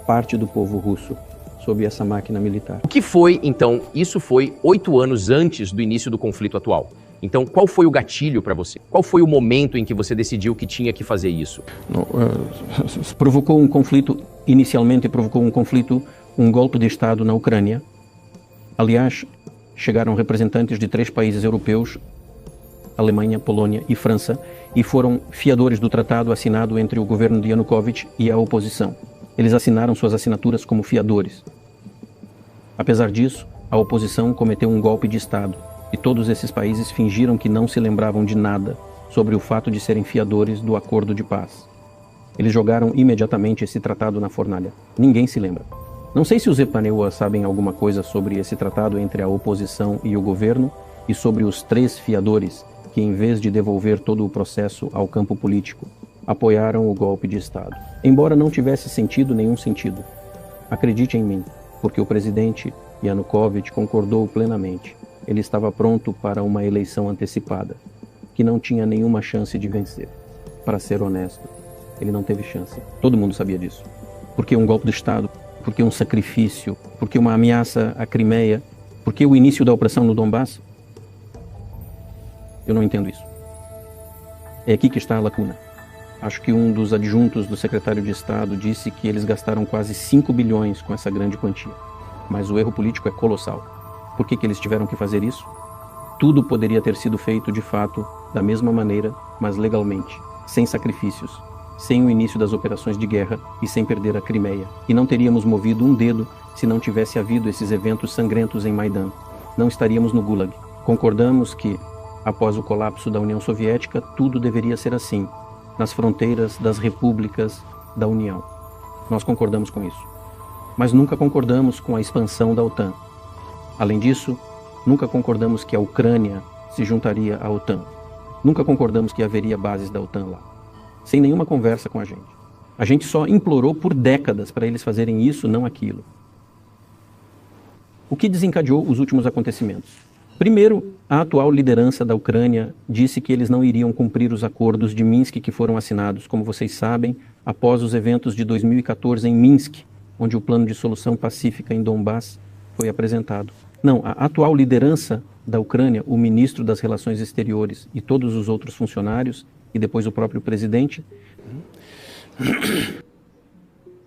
parte do povo russo sob essa máquina militar. O que foi, então, isso foi 8 anos antes do início do conflito atual. Então, qual foi o gatilho para você? Qual foi o momento em que você decidiu que tinha que fazer isso? Provocou um conflito, inicialmente provocou um conflito, um golpe de Estado na Ucrânia. Aliás, chegaram representantes de 3 países europeus, Alemanha, Polônia e França, e foram fiadores do tratado assinado entre o governo de Yanukovych e a oposição. Eles assinaram suas assinaturas como fiadores. Apesar disso, a oposição cometeu um golpe de Estado. E todos esses países fingiram que não se lembravam de nada sobre o fato de serem fiadores do acordo de paz. Eles jogaram imediatamente esse tratado na fornalha. Ninguém se lembra. Não sei se os Epaneua sabem alguma coisa sobre esse tratado entre a oposição e o governo e sobre os 3 fiadores que, em vez de devolver todo o processo ao campo político, apoiaram o golpe de Estado. Embora não tivesse nenhum sentido. Acredite em mim, porque o presidente Yanukovych concordou plenamente. ele estava pronto para uma eleição antecipada, que não tinha nenhuma chance de vencer. Para ser honesto, ele não teve chance. Todo mundo sabia disso. Porque um golpe de Estado, porque um sacrifício, porque uma ameaça à Crimeia, porque o início da opressão no Donbass? Eu não entendo isso. É aqui que está a lacuna. Acho que um dos adjuntos do secretário de Estado disse que eles gastaram quase 5 bilhões com essa grande quantia. Mas o erro político é colossal. Por que eles tiveram que fazer isso? Tudo poderia ter sido feito de fato, da mesma maneira, mas legalmente, sem sacrifícios, sem o início das operações de guerra e sem perder a Crimeia. E não teríamos movido um dedo se não tivesse havido esses eventos sangrentos em Maidan. Não estaríamos no Gulag. Concordamos que, após o colapso da União Soviética, tudo deveria ser assim, nas fronteiras das repúblicas da União. Nós concordamos com isso. Mas nunca concordamos com a expansão da OTAN. Além disso, nunca concordamos que a Ucrânia se juntaria à OTAN. Nunca concordamos que haveria bases da OTAN lá. Sem nenhuma conversa com a gente. A gente só implorou por décadas para eles fazerem isso, não aquilo. O que desencadeou os últimos acontecimentos? Primeiro, a atual liderança da Ucrânia disse que eles não iriam cumprir os acordos de Minsk que foram assinados, como vocês sabem, após os eventos de 2014 em Minsk, onde o plano de solução pacífica em Donbass foi apresentado. Não, a atual liderança da Ucrânia, o ministro das Relações Exteriores e todos os outros funcionários, e depois o próprio presidente,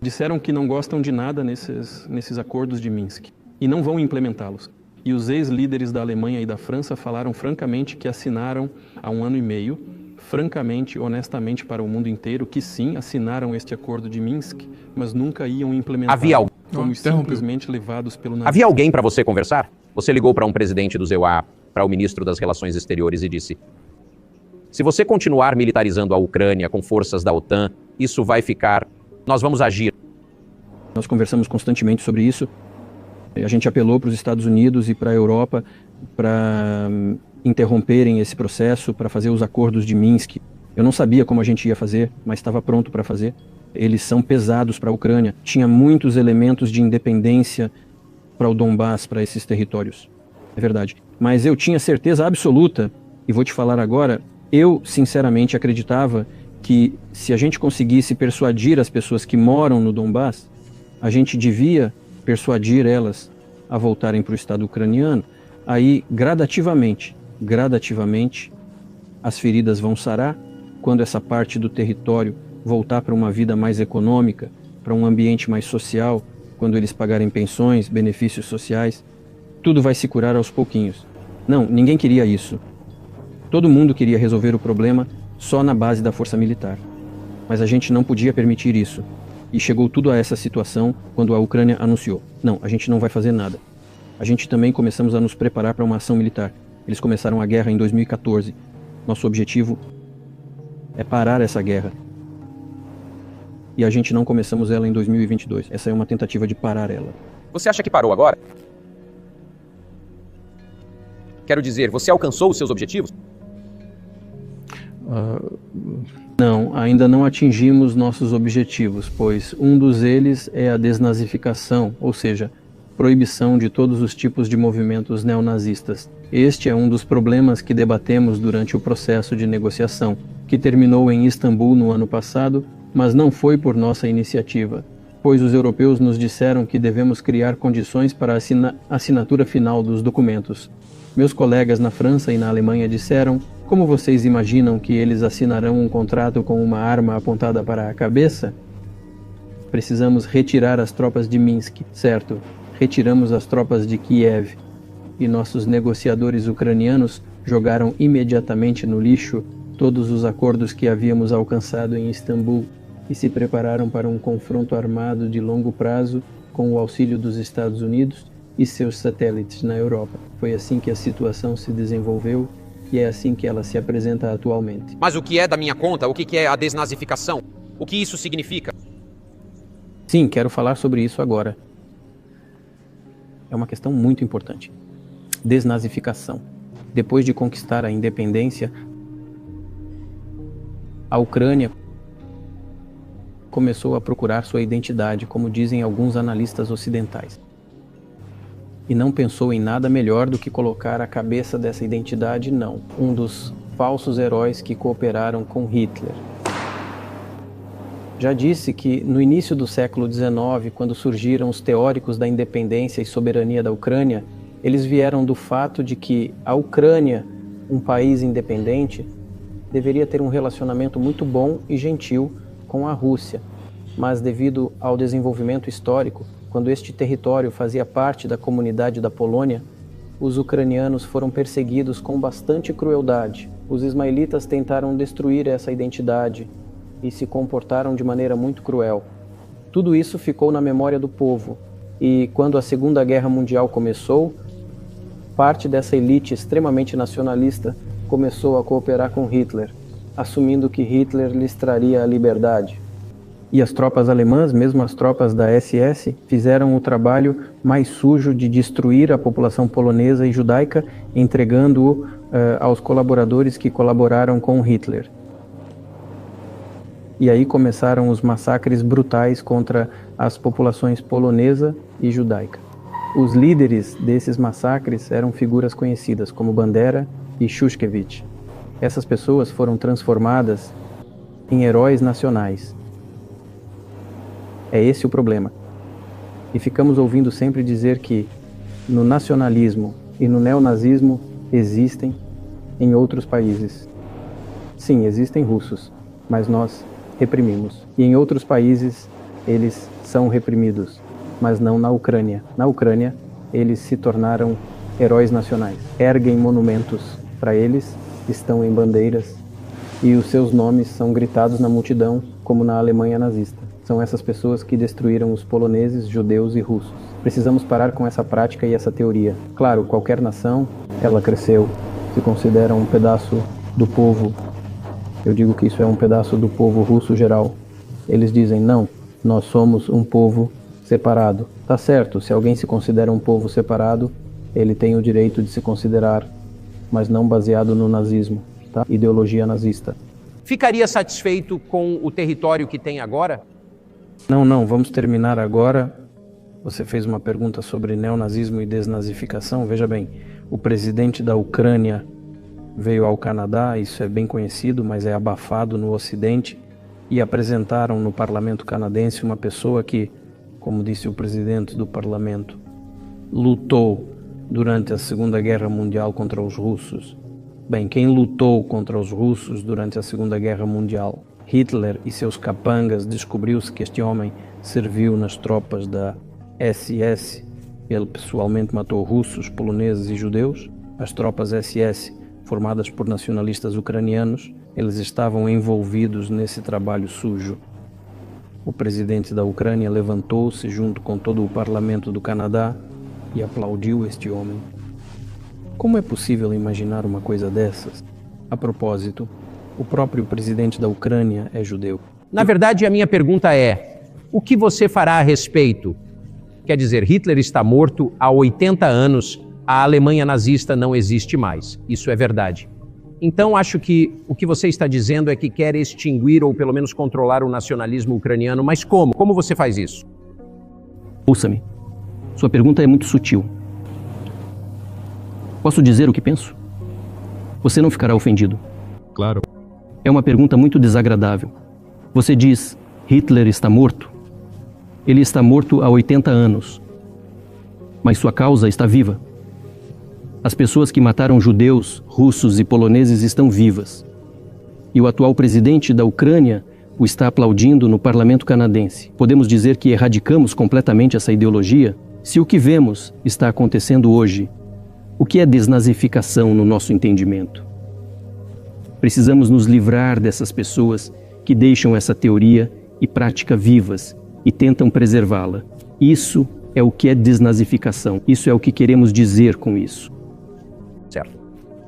disseram que não gostam de nada nesses acordos de Minsk e não vão implementá-los. E os ex-líderes da Alemanha e da França falaram francamente que assinaram há 1 ano e meio, francamente, honestamente para o mundo inteiro, que sim, assinaram este acordo de Minsk, mas nunca iam implementar. Fomos simplesmente levados pelo nariz. Havia alguém para você conversar? Você ligou para um presidente do ZEUA, para o ministro das Relações Exteriores e disse: se você continuar militarizando a Ucrânia com forças da OTAN, isso vai ficar... Nós vamos agir. Nós conversamos constantemente sobre isso. A gente apelou para os Estados Unidos e para a Europa para interromperem esse processo, para fazer os acordos de Minsk. Eu não sabia como a gente ia fazer, mas estava pronto para fazer. Eles são pesados para a Ucrânia. Tinha muitos elementos de independência para o Donbass, para esses territórios. É verdade. Mas eu tinha certeza absoluta, e vou te falar agora, eu sinceramente acreditava que se a gente conseguisse persuadir as pessoas que moram no Donbass, a gente devia persuadir elas a voltarem para o Estado ucraniano, aí gradativamente, as feridas vão sarar quando essa parte do território voltar para uma vida mais econômica, para um ambiente mais social, quando eles pagarem pensões, benefícios sociais, tudo vai se curar aos pouquinhos. Não, ninguém queria isso. Todo mundo queria resolver o problema só na base da força militar. Mas a gente não podia permitir isso. E chegou tudo a essa situação quando a Ucrânia anunciou: não, a gente não vai fazer nada. A gente também começamos a nos preparar para uma ação militar. Eles começaram a guerra em 2014. Nosso objetivo é parar essa guerra. E a gente não começamos ela em 2022. Essa é uma tentativa de parar ela. Você acha que parou agora? Quero dizer, você alcançou os seus objetivos? Não, ainda não atingimos nossos objetivos, pois um dos eles é a desnazificação, ou seja, proibição de todos os tipos de movimentos neonazistas. Este é um dos problemas que debatemos durante o processo de negociação, que terminou em Istambul no ano passado, mas não foi por nossa iniciativa, pois os europeus nos disseram que devemos criar condições para a assinatura final dos documentos. Meus colegas na França e na Alemanha disseram: como vocês imaginam que eles assinarão um contrato com uma arma apontada para a cabeça? Precisamos retirar as tropas de Minsk, certo? Retiramos as tropas de Kiev. E nossos negociadores ucranianos jogaram imediatamente no lixo todos os acordos que havíamos alcançado em Istambul e se prepararam para um confronto armado de longo prazo com o auxílio dos Estados Unidos e seus satélites na Europa. Foi assim que a situação se desenvolveu e é assim que ela se apresenta atualmente. Mas o que é da minha conta? O que é a desnazificação? O que isso significa? Sim, quero falar sobre isso agora. É uma questão muito importante. Desnazificação. Depois de conquistar a independência, a Ucrânia começou a procurar sua identidade, como dizem alguns analistas ocidentais. e não pensou em nada melhor do que colocar à cabeça dessa identidade, não, um dos falsos heróis que cooperaram com Hitler. Já disse que no início do século XIX, quando surgiram os teóricos da independência e soberania da Ucrânia, eles vieram do fato de que a Ucrânia, um país independente, deveria ter um relacionamento muito bom e gentil com a Rússia, mas devido ao desenvolvimento histórico, quando este território fazia parte da comunidade da Polônia, os ucranianos foram perseguidos com bastante crueldade. Os ismaelitas tentaram destruir essa identidade e se comportaram de maneira muito cruel. Tudo isso ficou na memória do povo, e quando a Segunda Guerra Mundial começou, parte dessa elite extremamente nacionalista começou a cooperar com Hitler, assumindo que Hitler lhes traria a liberdade. E as tropas alemãs, mesmo as tropas da SS, fizeram o trabalho mais sujo de destruir a população polonesa e judaica, entregando-o aos colaboradores que colaboraram com Hitler. E aí começaram os massacres brutais contra as populações polonesa e judaica. Os líderes desses massacres eram figuras conhecidas como Bandera e Shushkevich. Essas pessoas foram transformadas em heróis nacionais. É esse o problema. E ficamos ouvindo sempre dizer que no nacionalismo e no neonazismo existem em outros países. Sim, existem russos, mas nós reprimimos. E em outros países eles são reprimidos, mas não na Ucrânia. Na Ucrânia eles se tornaram heróis nacionais. Erguem monumentos para eles, estão em bandeiras e os seus nomes são gritados na multidão, como na Alemanha nazista. São essas pessoas que destruíram os poloneses, judeus e russos. Precisamos parar com essa prática e essa teoria. Claro, qualquer nação, ela cresceu, se considera um pedaço do povo. Eu digo que isso é um pedaço do povo russo geral. Eles dizem, não, nós somos um povo separado. Tá certo, se alguém se considera um povo separado, ele tem o direito de se considerar, mas não baseado no nazismo, tá? Ideologia nazista. Ficaria satisfeito com o território que tem agora? Não, vamos terminar agora. Você fez uma pergunta sobre neonazismo e desnazificação. Veja bem, o presidente da Ucrânia veio ao Canadá, isso é bem conhecido, mas é abafado no Ocidente, e apresentaram no parlamento canadense uma pessoa que, como disse o presidente do parlamento, lutou durante a Segunda Guerra Mundial contra os russos. Bem, quem lutou contra os russos durante a Segunda Guerra Mundial? Hitler e seus capangas. Descobriu-se que este homem serviu nas tropas da SS. Ele pessoalmente matou russos, poloneses e judeus. As tropas SS, formadas por nacionalistas ucranianos, eles estavam envolvidos nesse trabalho sujo. O presidente da Ucrânia levantou-se junto com todo o parlamento do Canadá e aplaudiu este homem. Como é possível imaginar uma coisa dessas? A propósito, o próprio presidente da Ucrânia é judeu. Na verdade, a minha pergunta é, o que você fará a respeito? Quer dizer, Hitler está morto há 80 anos, a Alemanha nazista não existe mais. Isso é verdade. Então, acho que o que você está dizendo é que quer extinguir ou pelo menos controlar o nacionalismo ucraniano. Mas como? Como você faz isso? Ouça-me. Sua pergunta é muito sutil. Posso dizer o que penso? Você não ficará ofendido. Claro. É uma pergunta muito desagradável. Você diz, Hitler está morto? Ele está morto há 80 anos. Mas sua causa está viva. As pessoas que mataram judeus, russos e poloneses estão vivas. E o atual presidente da Ucrânia o está aplaudindo no parlamento canadense. Podemos dizer que erradicamos completamente essa ideologia? Se o que vemos está acontecendo hoje, o que é desnazificação no nosso entendimento? Precisamos nos livrar dessas pessoas que deixam essa teoria e prática vivas e tentam preservá-la. Isso é o que é desnazificação. Isso é o que queremos dizer com isso. Certo.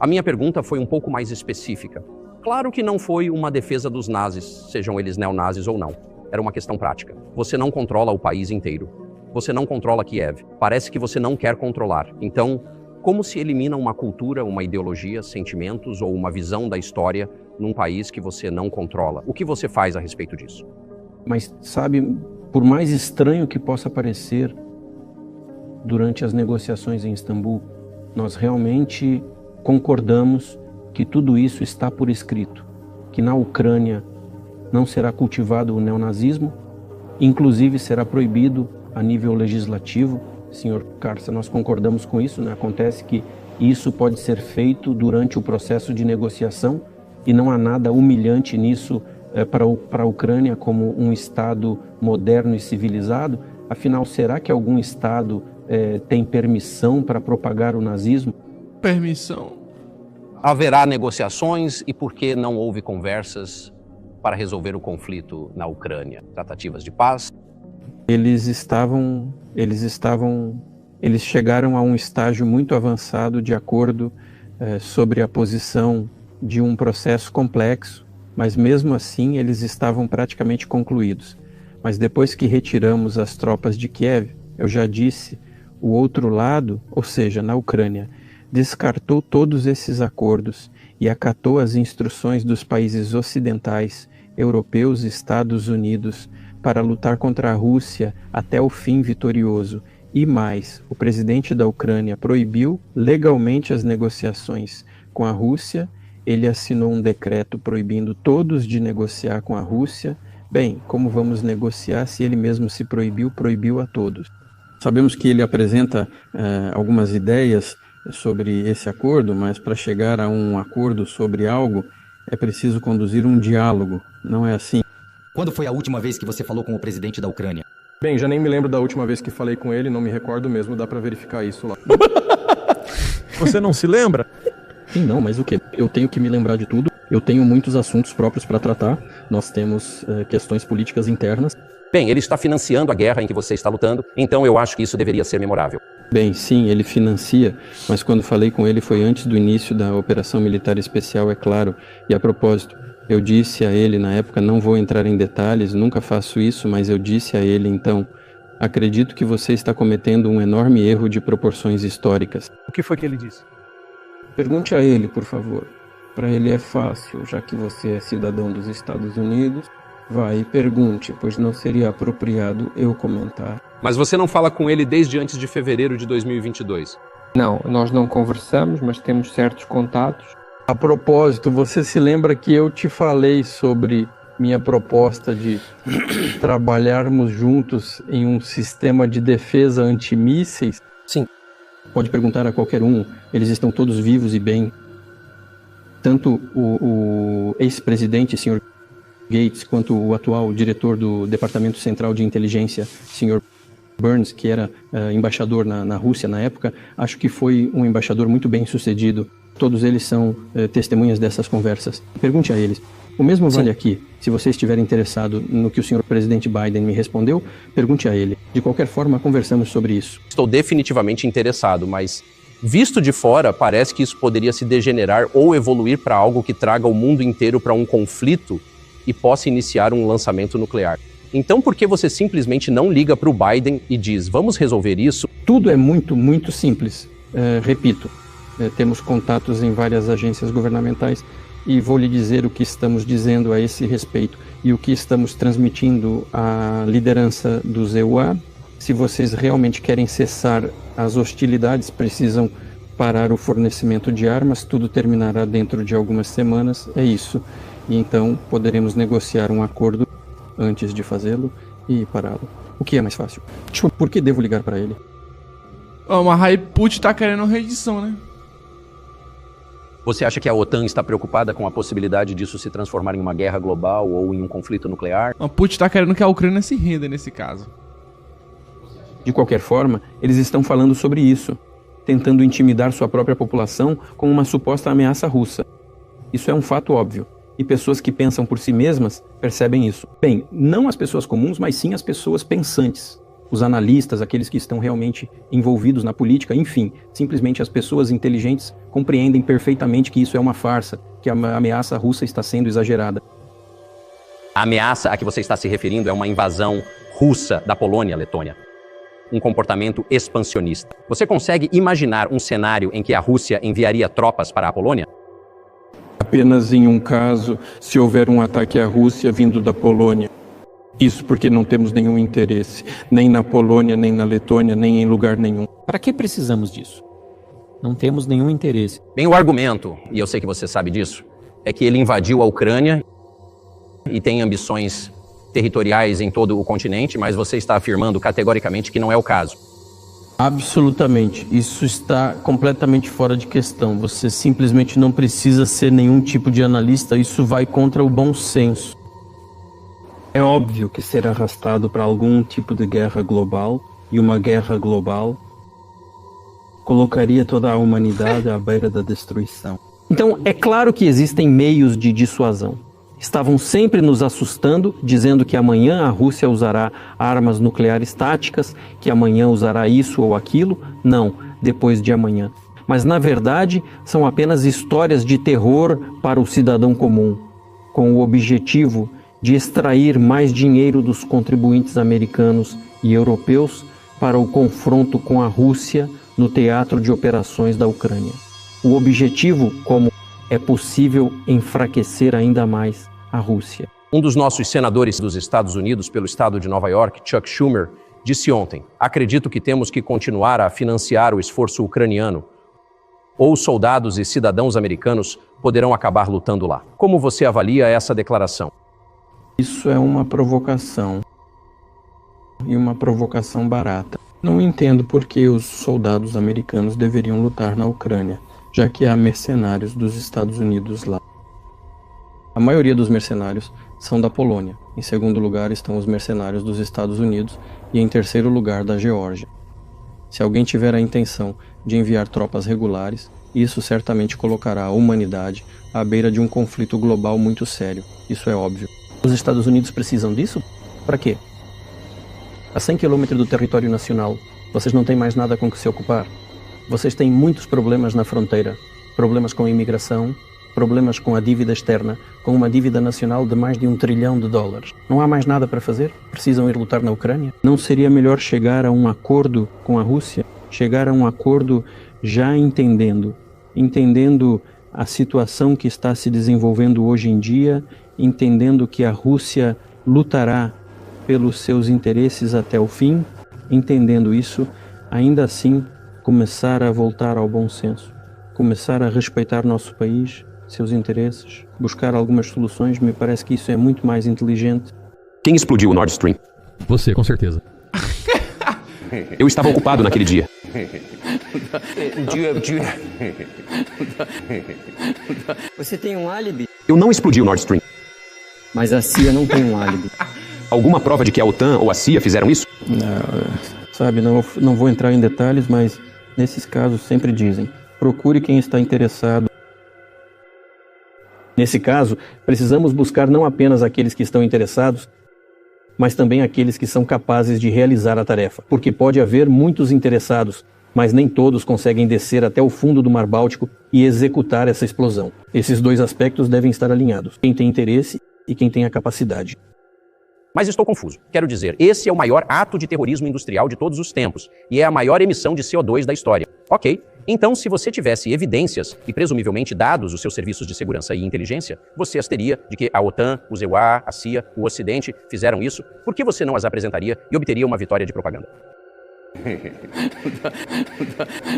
A minha pergunta foi um pouco mais específica. Claro que não foi uma defesa dos nazis, sejam eles neonazis ou não. Era uma questão prática. Você não controla o país inteiro. Você não controla Kiev. Parece que você não quer controlar. Então, como se elimina uma cultura, uma ideologia, sentimentos ou uma visão da história num país que você não controla? O que você faz a respeito disso? Mas, sabe, por mais estranho que possa parecer, durante as negociações em Istambul, nós realmente concordamos que tudo isso está por escrito, que na Ucrânia não será cultivado o neonazismo, inclusive será proibido a nível legislativo. Senhor Carça, nós concordamos com isso, né? Acontece que isso pode ser feito durante o processo de negociação e não há nada humilhante nisso para a Ucrânia como um Estado moderno e civilizado. Afinal, será que algum Estado tem permissão para propagar o nazismo? Permissão? Haverá negociações e por que não houve conversas para resolver o conflito na Ucrânia? Tratativas de paz? Eles chegaram a um estágio muito avançado de acordo sobre a posição de um processo complexo, mas mesmo assim eles estavam praticamente concluídos. Mas depois que retiramos as tropas de Kiev, eu já disse, o outro lado, ou seja, na Ucrânia, descartou todos esses acordos e acatou as instruções dos países ocidentais, europeus e Estados Unidos, para lutar contra a Rússia até o fim vitorioso. E mais, o presidente da Ucrânia proibiu legalmente as negociações com a Rússia, ele assinou um decreto proibindo todos de negociar com a Rússia. Bem, como vamos negociar se ele mesmo se proibiu a todos? Sabemos que ele apresenta algumas ideias sobre esse acordo, mas para chegar a um acordo sobre algo é preciso conduzir um diálogo, não é assim? Quando foi a última vez que você falou com o presidente da Ucrânia? Bem, já nem me lembro da última vez que falei com ele, não me recordo mesmo, dá pra verificar isso lá. Você não se lembra? Sim, não, mas o quê? Eu tenho que me lembrar de tudo, eu tenho muitos assuntos próprios para tratar, nós temos questões políticas internas. Bem, ele está financiando a guerra em que você está lutando, então eu acho que isso deveria ser memorável. Bem, sim, ele financia, mas quando falei com ele foi antes do início da operação militar especial, é claro. E a propósito, eu disse a ele na época, não vou entrar em detalhes, nunca faço isso, mas eu disse a ele então, acredito que você está cometendo um enorme erro de proporções históricas. O que foi que ele disse? Pergunte a ele, por favor. Para ele é fácil, já que você é cidadão dos Estados Unidos. Vai e pergunte, pois não seria apropriado eu comentar. Mas você não fala com ele desde antes de fevereiro de 2022? Não, nós não conversamos, mas temos certos contatos. A propósito, você se lembra que eu te falei sobre minha proposta de trabalharmos juntos em um sistema de defesa antimísseis? Sim. Pode perguntar a qualquer um, eles estão todos vivos e bem. Tanto o ex-presidente, Sr. Gates, quanto o atual diretor do Departamento Central de Inteligência, Sr. Burns, que era embaixador na Rússia na época, acho que foi um embaixador muito bem sucedido. Todos eles são testemunhas dessas conversas. Pergunte a eles. O mesmo vale aqui. Se você estiver interessado no que o Sr. Presidente Biden me respondeu, pergunte a ele. De qualquer forma, conversamos sobre isso. Estou definitivamente interessado, mas visto de fora, parece que isso poderia se degenerar ou evoluir para algo que traga o mundo inteiro para um conflito e possa iniciar um lançamento nuclear. Então por que você simplesmente não liga para o Biden e diz, vamos resolver isso? Tudo é muito, muito simples. Repito, temos contatos em várias agências governamentais e vou lhe dizer o que estamos dizendo a esse respeito e o que estamos transmitindo à liderança dos EUA. Se vocês realmente querem cessar as hostilidades, precisam parar o fornecimento de armas, tudo terminará dentro de algumas semanas, é isso. E então poderemos negociar um acordo antes de fazê-lo e pará-lo. O que é mais fácil? Por que devo ligar para ele? Mas Raiput tá querendo rendição, né? Você acha que a OTAN está preocupada com a possibilidade disso se transformar em uma guerra global ou em um conflito nuclear? A Putin tá querendo que a Ucrânia se renda nesse caso. De qualquer forma, eles estão falando sobre isso, tentando intimidar sua própria população com uma suposta ameaça russa. Isso é um fato óbvio. E pessoas que pensam por si mesmas percebem isso. Bem, não as pessoas comuns, mas sim as pessoas pensantes. Os analistas, aqueles que estão realmente envolvidos na política, enfim, simplesmente as pessoas inteligentes compreendem perfeitamente que isso é uma farsa, que a ameaça russa está sendo exagerada. A ameaça a que você está se referindo é uma invasão russa da Polônia, Letônia. Um comportamento expansionista. Você consegue imaginar um cenário em que a Rússia enviaria tropas para a Polônia? Apenas em um caso, se houver um ataque à Rússia vindo da Polônia. Isso porque não temos nenhum interesse, nem na Polônia, nem na Letônia, nem em lugar nenhum. Para que precisamos disso? Não temos nenhum interesse. Bem, o argumento, e eu sei que você sabe disso, é que ele invadiu a Ucrânia e tem ambições territoriais em todo o continente, mas você está afirmando categoricamente que não é o caso. Absolutamente. Isso está completamente fora de questão. Você simplesmente não precisa ser nenhum tipo de analista. Isso vai contra o bom senso. É óbvio que ser arrastado para algum tipo de guerra global, e uma guerra global colocaria toda a humanidade à beira da destruição. Então, é claro que existem meios de dissuasão. Estavam sempre nos assustando, dizendo que amanhã a Rússia usará armas nucleares táticas, que amanhã usará isso ou aquilo. Não, depois de amanhã. Mas, na verdade, são apenas histórias de terror para o cidadão comum, com o objetivo de extrair mais dinheiro dos contribuintes americanos e europeus para o confronto com a Rússia no teatro de operações da Ucrânia. O objetivo, como é possível enfraquecer ainda mais a Rússia. Um dos nossos senadores dos Estados Unidos pelo estado de Nova York, Chuck Schumer, disse ontem: acredito que temos que continuar a financiar o esforço ucraniano, ou soldados e cidadãos americanos poderão acabar lutando lá. Como você avalia essa declaração? Isso é uma provocação, e uma provocação barata. Não entendo por que os soldados americanos deveriam lutar na Ucrânia, já que há mercenários dos Estados Unidos lá. A maioria dos mercenários são da Polônia. Em segundo lugar estão os mercenários dos Estados Unidos e em terceiro lugar da Geórgia. Se alguém tiver a intenção de enviar tropas regulares, isso certamente colocará a humanidade à beira de um conflito global muito sério. Isso é óbvio. Os Estados Unidos precisam disso? Para quê? A 100 km do território nacional, vocês não têm mais nada com que se ocupar. Vocês têm muitos problemas na fronteira. Problemas com a imigração, problemas com a dívida externa, com uma dívida nacional de mais de $1 trilhão. Não há mais nada para fazer? Precisam ir lutar na Ucrânia? Não seria melhor chegar a um acordo com a Rússia? Chegar a um acordo já entendendo a situação que está se desenvolvendo hoje em dia, entendendo que a Rússia lutará pelos seus interesses até o fim, entendendo isso, ainda assim começar a voltar ao bom senso, começar a respeitar nosso país, seus interesses, buscar algumas soluções. Me parece que isso é muito mais inteligente. Quem explodiu o Nord Stream? Você, com certeza. Eu estava ocupado naquele dia. Você tem um álibi? Eu não explodi o Nord Stream. Mas a CIA não tem um álibi. Alguma prova de que a OTAN ou a CIA fizeram isso? Não vou entrar em detalhes, mas nesses casos sempre dizem: procure quem está interessado. Nesse caso, precisamos buscar não apenas aqueles que estão interessados, mas também aqueles que são capazes de realizar a tarefa. Porque pode haver muitos interessados, mas nem todos conseguem descer até o fundo do Mar Báltico e executar essa explosão. Esses dois aspectos devem estar alinhados: quem tem interesse e quem tem a capacidade. Mas estou confuso. Quero dizer, esse é o maior ato de terrorismo industrial de todos os tempos e é a maior emissão de CO2 da história. Ok, então se você tivesse evidências e presumivelmente dados os seus serviços de segurança e inteligência, você as teria de que a OTAN, o EUA, a CIA, o Ocidente fizeram isso, por que você não as apresentaria e obteria uma vitória de propaganda?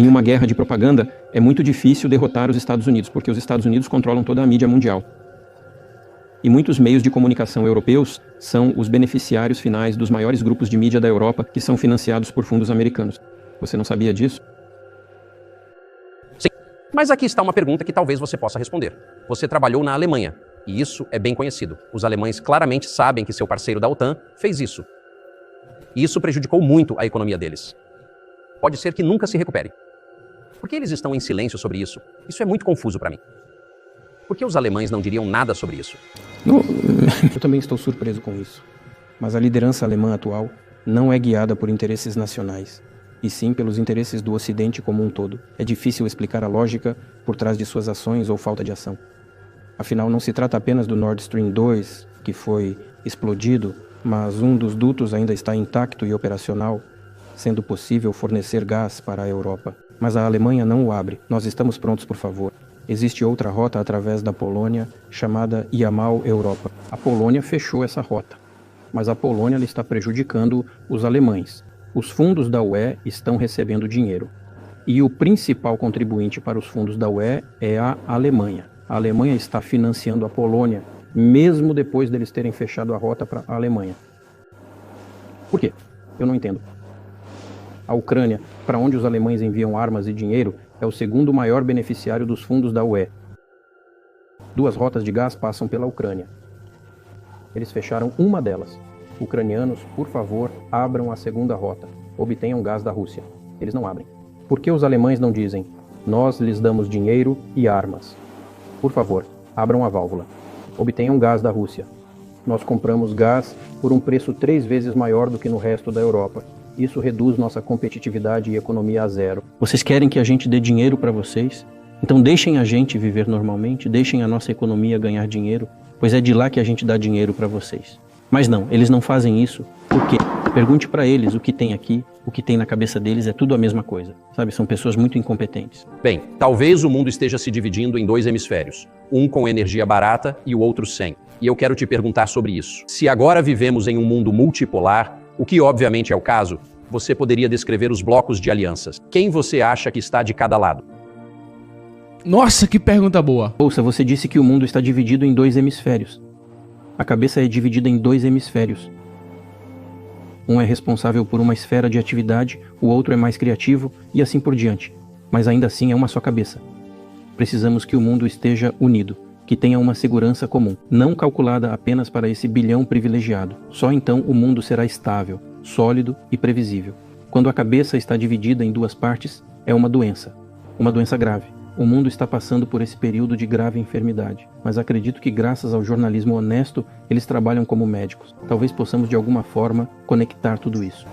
Em uma guerra de propaganda, é muito difícil derrotar os Estados Unidos, porque os Estados Unidos controlam toda a mídia mundial. E muitos meios de comunicação europeus são os beneficiários finais dos maiores grupos de mídia da Europa, que são financiados por fundos americanos. Você não sabia disso? Sim, mas aqui está uma pergunta que talvez você possa responder. Você trabalhou na Alemanha, e isso é bem conhecido. Os alemães claramente sabem que seu parceiro da OTAN fez isso. E isso prejudicou muito a economia deles. Pode ser que nunca se recupere. Por que eles estão em silêncio sobre isso? Isso é muito confuso para mim. Por que os alemães não diriam nada sobre isso? Eu também estou surpreso com isso. Mas a liderança alemã atual não é guiada por interesses nacionais, e sim pelos interesses do Ocidente como um todo. É difícil explicar a lógica por trás de suas ações ou falta de ação. Afinal, não se trata apenas do Nord Stream 2, que foi explodido, mas um dos dutos ainda está intacto e operacional, sendo possível fornecer gás para a Europa. Mas a Alemanha não o abre. Nós estamos prontos, por favor. Existe outra rota através da Polônia, chamada Yamal Europa. A Polônia fechou essa rota. mas a Polônia ela está prejudicando os alemães. Os fundos da UE estão recebendo dinheiro. E o principal contribuinte para os fundos da UE é a Alemanha. A Alemanha está financiando a Polônia, mesmo depois deles terem fechado a rota para a Alemanha. Por quê? Eu não entendo. A Ucrânia, para onde os alemães enviam armas e dinheiro, é o segundo maior beneficiário dos fundos da UE. 2 rotas de gás passam pela Ucrânia. Eles fecharam uma delas. Ucranianos, por favor, abram a segunda rota. Obtenham gás da Rússia. Eles não abrem. Por que os alemães não dizem, nós lhes damos dinheiro e armas? Por favor, abram a válvula. Obtenham gás da Rússia. Nós compramos gás por um preço 3 vezes maior do que no resto da Europa. Isso reduz nossa competitividade e economia a zero. Vocês querem que a gente dê dinheiro para vocês? Então deixem a gente viver normalmente, deixem a nossa economia ganhar dinheiro, pois é de lá que a gente dá dinheiro para vocês. Mas não, eles não fazem isso. Por quê? Pergunte para eles o que tem aqui, o que tem na cabeça deles é tudo a mesma coisa. Sabe, são pessoas muito incompetentes. Bem, talvez o mundo esteja se dividindo em 2 hemisférios, um com energia barata e o outro sem. E eu quero te perguntar sobre isso. Se agora vivemos em um mundo multipolar, o que obviamente é o caso, você poderia descrever os blocos de alianças. Quem você acha que está de cada lado? Nossa, que pergunta boa. Ouça, você disse que o mundo está dividido em 2 hemisférios. A cabeça é dividida em 2 hemisférios. Um é responsável por uma esfera de atividade, o outro é mais criativo e assim por diante. Mas ainda assim é uma só cabeça. Precisamos que o mundo esteja unido, que tenha uma segurança comum, não calculada apenas para esse bilhão privilegiado. Só então o mundo será estável, sólido e previsível. Quando a cabeça está dividida em 2 partes, é uma doença grave. O mundo está passando por esse período de grave enfermidade, mas acredito que graças ao jornalismo honesto, eles trabalham como médicos. Talvez possamos de alguma forma conectar tudo isso.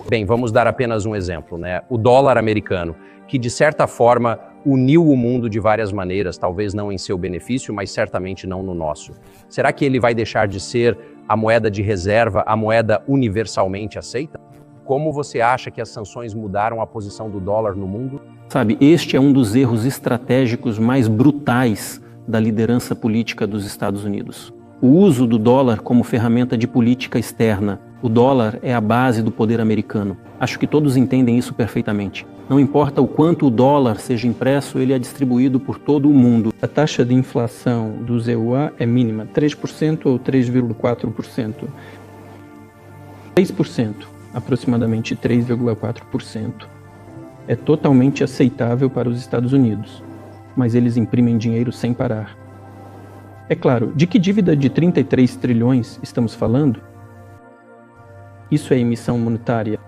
Bem, vamos dar apenas um exemplo, né? O dólar americano, que de certa forma uniu o mundo de várias maneiras, talvez não em seu benefício, mas certamente não no nosso. Será que ele vai deixar de ser a moeda de reserva, a moeda universalmente aceita? Como você acha que as sanções mudaram a posição do dólar no mundo? Sabe, este é um dos erros estratégicos mais brutais da liderança política dos Estados Unidos. O uso do dólar como ferramenta de política externa. O dólar é a base do poder americano. Acho que todos entendem isso perfeitamente. Não importa o quanto o dólar seja impresso, ele é distribuído por todo o mundo. A taxa de inflação do EUA é mínima, 3% ou 3,4%. 3%. Aproximadamente 3,4%. É totalmente aceitável para os Estados Unidos, mas eles imprimem dinheiro sem parar. É claro, de que dívida de 33 trilhões estamos falando? Isso é emissão monetária.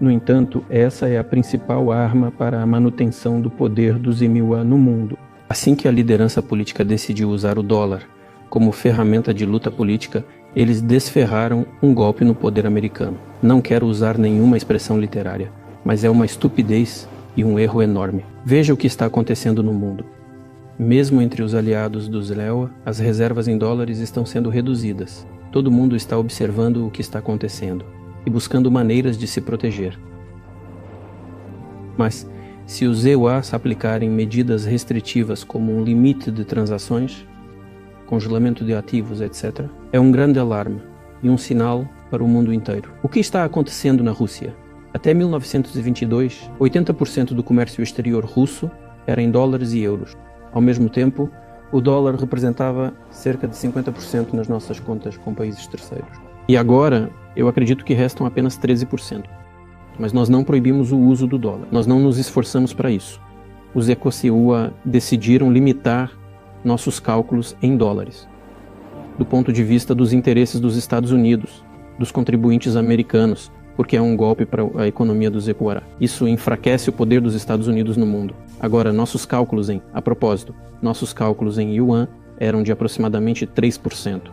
No entanto, essa é a principal arma para a manutenção do poder dos EMUA no mundo. Assim que a liderança política decidiu usar o dólar como ferramenta de luta política, eles desferraram um golpe no poder americano. Não quero usar nenhuma expressão literária, mas é uma estupidez e um erro enorme. Veja o que está acontecendo no mundo. Mesmo entre os aliados dos EUA, as reservas em dólares estão sendo reduzidas. Todo mundo está observando o que está acontecendo e buscando maneiras de se proteger. Mas, se os EUAs aplicarem medidas restritivas como um limite de transações, congelamento de ativos, etc., é um grande alarme e um sinal para o mundo inteiro. O que está acontecendo na Rússia? Até 1922, 80% do comércio exterior russo era em dólares e euros. Ao mesmo tempo, o dólar representava cerca de 50% nas nossas contas com países terceiros. E agora, eu acredito que restam apenas 13%. Mas nós não proibimos o uso do dólar. Nós não nos esforçamos para isso. Os ECOCEUA decidiram limitar nossos cálculos em dólares, do ponto de vista dos interesses dos Estados Unidos, dos contribuintes americanos, porque é um golpe para a economia dos ECOWAR. Isso enfraquece o poder dos Estados Unidos no mundo. Agora, nossos cálculos nossos cálculos em yuan eram de aproximadamente 3%.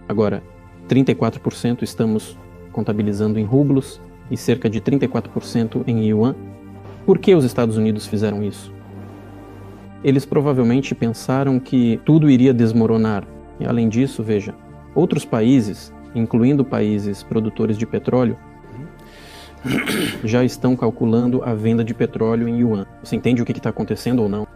Agora, 34% estamos contabilizando em rublos e cerca de 34% em yuan. Por que os Estados Unidos fizeram isso? Eles provavelmente pensaram que tudo iria desmoronar. E além disso, veja, outros países, incluindo países produtores de petróleo, já estão calculando a venda de petróleo em yuan. Você entende o que está acontecendo ou não?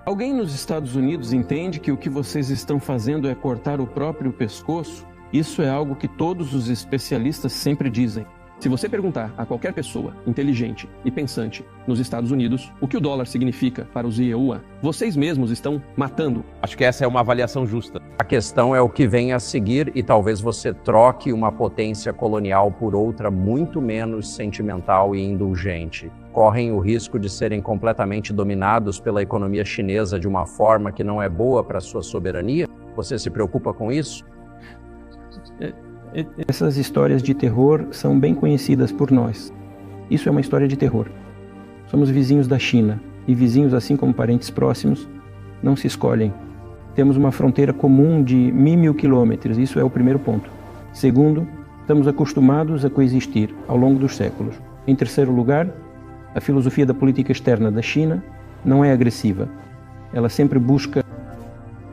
Alguém nos Estados Unidos entende que o que vocês estão fazendo é cortar o próprio pescoço? Isso é algo que todos os especialistas sempre dizem. Se você perguntar a qualquer pessoa inteligente e pensante nos Estados Unidos o que o dólar significa para os IEUA, vocês mesmos estão matando. Acho que essa é uma avaliação justa. A questão é o que vem a seguir e talvez você troque uma potência colonial por outra muito menos sentimental e indulgente. Correm o risco de serem completamente dominados pela economia chinesa de uma forma que não é boa para a sua soberania? Você se preocupa com isso? Essas histórias de terror são bem conhecidas por nós. Isso é uma história de terror. Somos vizinhos da China, e vizinhos, assim como parentes próximos, não se escolhem. Temos uma fronteira comum de 1.000 quilômetros, isso é o primeiro ponto. Segundo, estamos acostumados a coexistir ao longo dos séculos. Em terceiro lugar, a filosofia da política externa da China não é agressiva. Ela sempre busca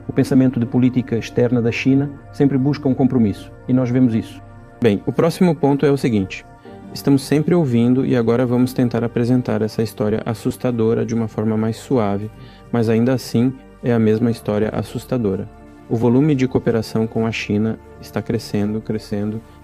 o pensamento de política externa da China sempre busca um compromisso, e nós vemos isso. Bem, o próximo ponto é o seguinte. Estamos sempre ouvindo e agora vamos tentar apresentar essa história assustadora de uma forma mais suave, mas ainda assim é a mesma história assustadora. O volume de cooperação com a China está crescendo,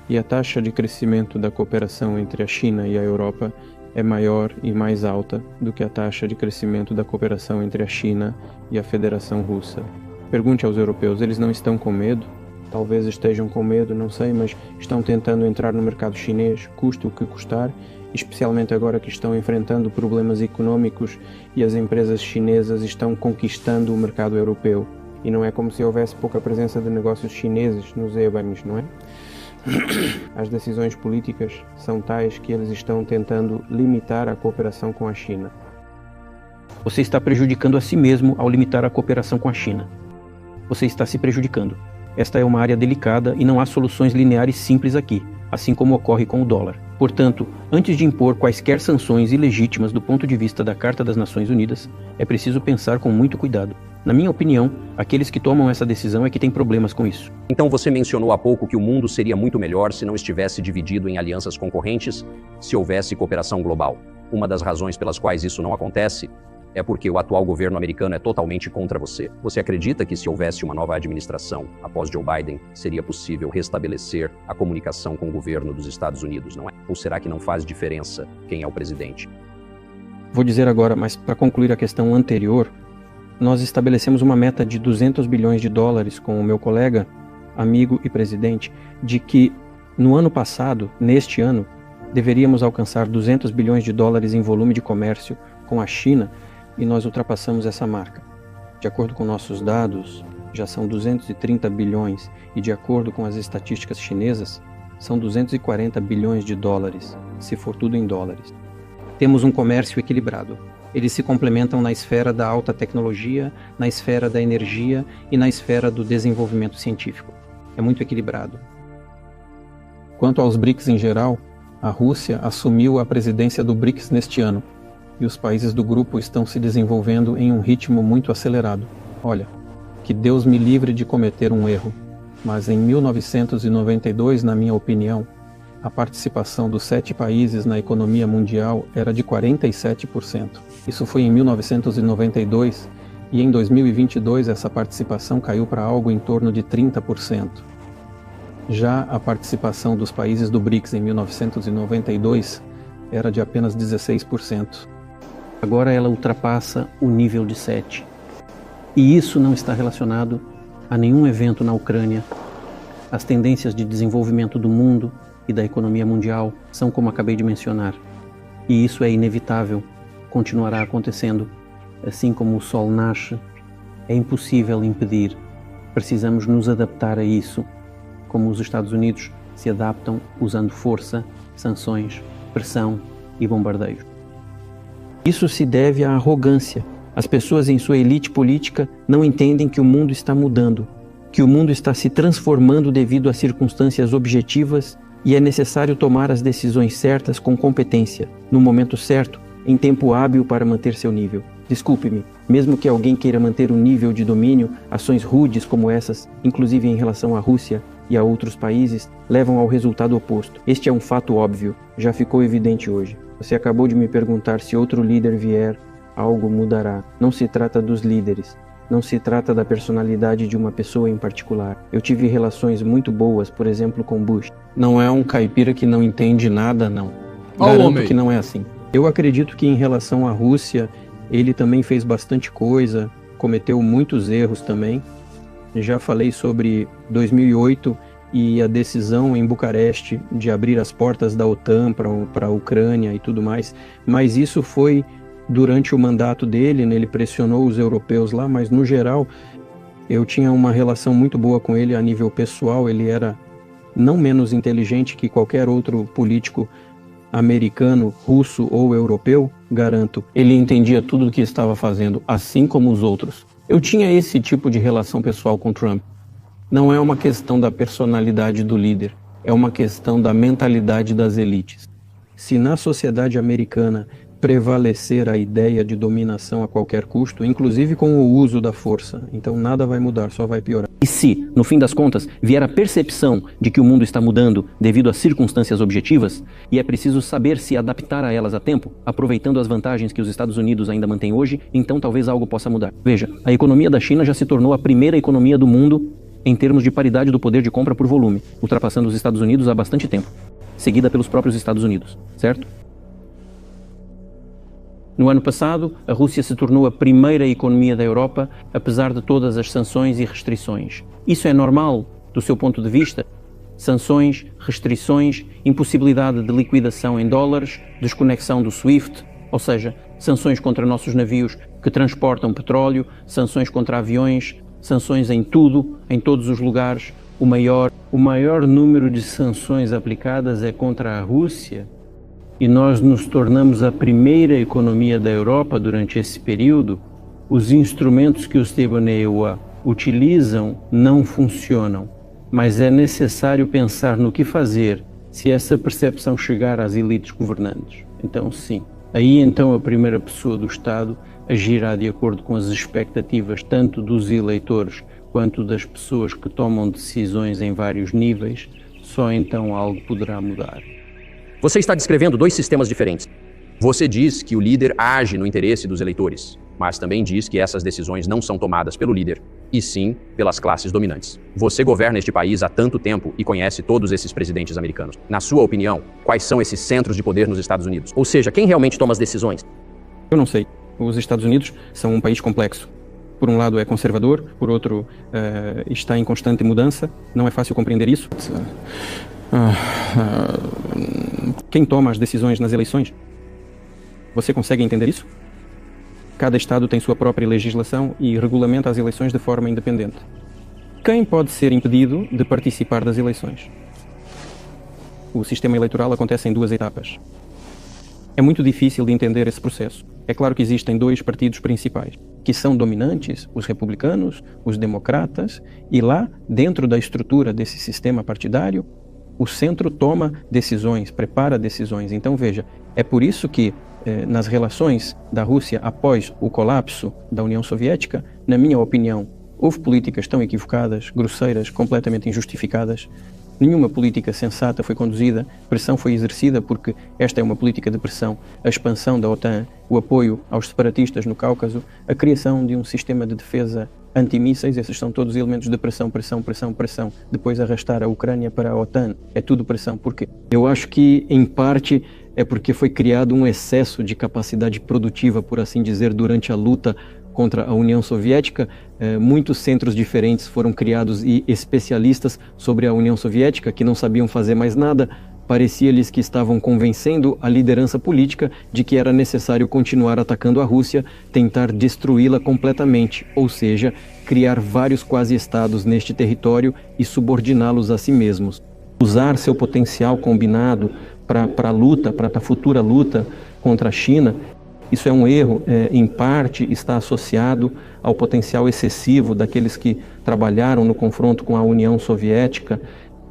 e a taxa de crescimento da cooperação entre a China e a Europa é maior e mais alta do que a taxa de crescimento da cooperação entre a China e a Federação Russa. Pergunte aos europeus, eles não estão com medo? Talvez estejam com medo, não sei, mas estão tentando entrar no mercado chinês, custe o que custar, especialmente agora que estão enfrentando problemas econômicos e as empresas chinesas estão conquistando o mercado europeu. E não é como se houvesse pouca presença de negócios chineses nos EBAMs, não é? As decisões políticas são tais que eles estão tentando limitar a cooperação com a China. Você está prejudicando a si mesmo ao limitar a cooperação com a China. Você está se prejudicando. Esta é uma área delicada e não há soluções lineares simples aqui, assim como ocorre com o dólar. Portanto, antes de impor quaisquer sanções ilegítimas do ponto de vista da Carta das Nações Unidas, é preciso pensar com muito cuidado. Na minha opinião, aqueles que tomam essa decisão é que têm problemas com isso. Então você mencionou há pouco que o mundo seria muito melhor se não estivesse dividido em alianças concorrentes, se houvesse cooperação global. Uma das razões pelas quais isso não acontece é porque o atual governo americano é totalmente contra você. Você acredita que se houvesse uma nova administração após Joe Biden, seria possível restabelecer a comunicação com o governo dos Estados Unidos, não é? Ou será que não faz diferença quem é o presidente? Vou dizer agora, mas para concluir a questão anterior, nós estabelecemos uma meta de 200 bilhões de dólares com o meu colega, amigo e presidente, de que no ano passado, neste ano, deveríamos alcançar 200 bilhões de dólares em volume de comércio com a China, e nós ultrapassamos essa marca. De acordo com nossos dados, já são 230 bilhões e de acordo com as estatísticas chinesas, são 240 bilhões de dólares, se for tudo em dólares. Temos um comércio equilibrado. Eles se complementam na esfera da alta tecnologia, na esfera da energia e na esfera do desenvolvimento científico. É muito equilibrado. Quanto aos BRICS em geral, a Rússia assumiu a presidência do BRICS neste ano, e os países do grupo estão se desenvolvendo em um ritmo muito acelerado. Olha, que Deus me livre de cometer um erro, mas em 1992, na minha opinião, a participação dos 7 países na economia mundial era de 47%. Isso foi em 1992, e em 2022 essa participação caiu para algo em torno de 30%. Já a participação dos países do BRICS em 1992 era de apenas 16%. Agora ela ultrapassa o nível de 7. E isso não está relacionado a nenhum evento na Ucrânia. As tendências de desenvolvimento do mundo e da economia mundial são como acabei de mencionar. E isso é inevitável, continuará acontecendo. Assim como o sol nasce, é impossível impedir. Precisamos nos adaptar a isso, como os Estados Unidos se adaptam usando força, sanções, pressão e bombardeios. Isso se deve à arrogância. As pessoas em sua elite política não entendem que o mundo está mudando, que o mundo está se transformando devido a circunstâncias objetivas e é necessário tomar as decisões certas com competência, no momento certo, em tempo hábil para manter seu nível. Desculpe-me, mesmo que alguém queira manter um nível de domínio, ações rudes como essas, inclusive em relação à Rússia e a outros países, levam ao resultado oposto. Este é um fato óbvio, já ficou evidente hoje. Você acabou de me perguntar se outro líder vier algo mudará. Não se trata dos líderes. Não se trata da personalidade de uma pessoa em particular. Eu tive relações muito boas, por exemplo, com Bush. Não é um caipira que não entende nada, não. Garanto que não é assim. Eu acredito que em relação à Rússia, ele também fez bastante coisa, cometeu muitos erros também. Já falei sobre 2008 e a decisão em Bucareste de abrir as portas da OTAN para a Ucrânia e tudo mais, mas isso foi durante o mandato dele, né? Ele pressionou os europeus lá, mas no geral eu tinha uma relação muito boa com ele a nível pessoal. Ele era não menos inteligente que qualquer outro político americano, russo ou europeu, garanto. Ele entendia tudo o que estava fazendo, assim como os outros. Eu tinha esse tipo de relação pessoal com Trump. Não é uma questão da personalidade do líder, é uma questão da mentalidade das elites. Se na sociedade americana prevalecer a ideia de dominação a qualquer custo, inclusive com o uso da força, então nada vai mudar, só vai piorar. E se, no fim das contas, vier a percepção de que o mundo está mudando devido a circunstâncias objetivas, e é preciso saber se adaptar a elas a tempo, aproveitando as vantagens que os Estados Unidos ainda mantêm hoje, então talvez algo possa mudar. Veja, a economia da China já se tornou a primeira economia do mundo em termos de paridade do poder de compra por volume, ultrapassando os Estados Unidos há bastante tempo, seguida pelos próprios Estados Unidos, certo? No ano passado, a Rússia se tornou a primeira economia da Europa, apesar de todas as sanções e restrições. Isso é normal, do seu ponto de vista? Sanções, restrições, impossibilidade de liquidação em dólares, desconexão do SWIFT, ou seja, sanções contra nossos navios que transportam petróleo, sanções contra aviões, sanções em tudo, em todos os lugares. O maior número de sanções aplicadas é contra a Rússia, e nós nos tornamos a primeira economia da Europa durante esse período. Os instrumentos que os Stebanewa utilizam não funcionam, mas é necessário pensar no que fazer se essa percepção chegar às elites governantes. Então sim, aí então a primeira pessoa do Estado agirá de acordo com as expectativas tanto dos eleitores quanto das pessoas que tomam decisões em vários níveis. Só então algo poderá mudar. Você está descrevendo dois sistemas diferentes. Você diz que o líder age no interesse dos eleitores, mas também diz que essas decisões não são tomadas pelo líder, e sim pelas classes dominantes. Você governa este país há tanto tempo e conhece todos esses presidentes americanos. Na sua opinião, quais são esses centros de poder nos Estados Unidos? Ou seja, quem realmente toma as decisões? Eu não sei. Os Estados Unidos são um país complexo. Por um lado é conservador, por outro está em constante mudança. Não é fácil compreender isso. Quem toma as decisões nas eleições? Você consegue entender isso? Cada estado tem sua própria legislação e regulamenta as eleições de forma independente. Quem pode ser impedido de participar das eleições? O sistema eleitoral acontece em duas etapas. É muito difícil de entender esse processo. É claro que existem dois partidos principais, que são dominantes, os republicanos, os democratas, e lá, dentro da estrutura desse sistema partidário, o centro toma decisões, prepara decisões. Então veja, é por isso que nas relações da Rússia após o colapso da União Soviética, na minha opinião, houve políticas tão equivocadas, grosseiras, completamente injustificadas. Nenhuma política sensata foi conduzida, pressão foi exercida porque esta é uma política de pressão. A expansão da OTAN, o apoio aos separatistas no Cáucaso, a criação de um sistema de defesa antimísseis, esses são todos elementos de pressão, pressão, pressão, pressão. Depois arrastar a Ucrânia para a OTAN, é tudo pressão. Por quê? Eu acho que, em parte, é porque foi criado um excesso de capacidade produtiva, por assim dizer, durante a luta contra a União Soviética. Muitos centros diferentes foram criados e especialistas sobre a União Soviética que não sabiam fazer mais nada. Parecia-lhes que estavam convencendo a liderança política de que era necessário continuar atacando a Rússia, tentar destruí-la completamente, ou seja, criar vários quase-estados neste território e subordiná-los a si mesmos. Usar seu potencial combinado para a luta, para a futura luta contra a China, isso é um erro, em parte está associado ao potencial excessivo daqueles que trabalharam no confronto com a União Soviética.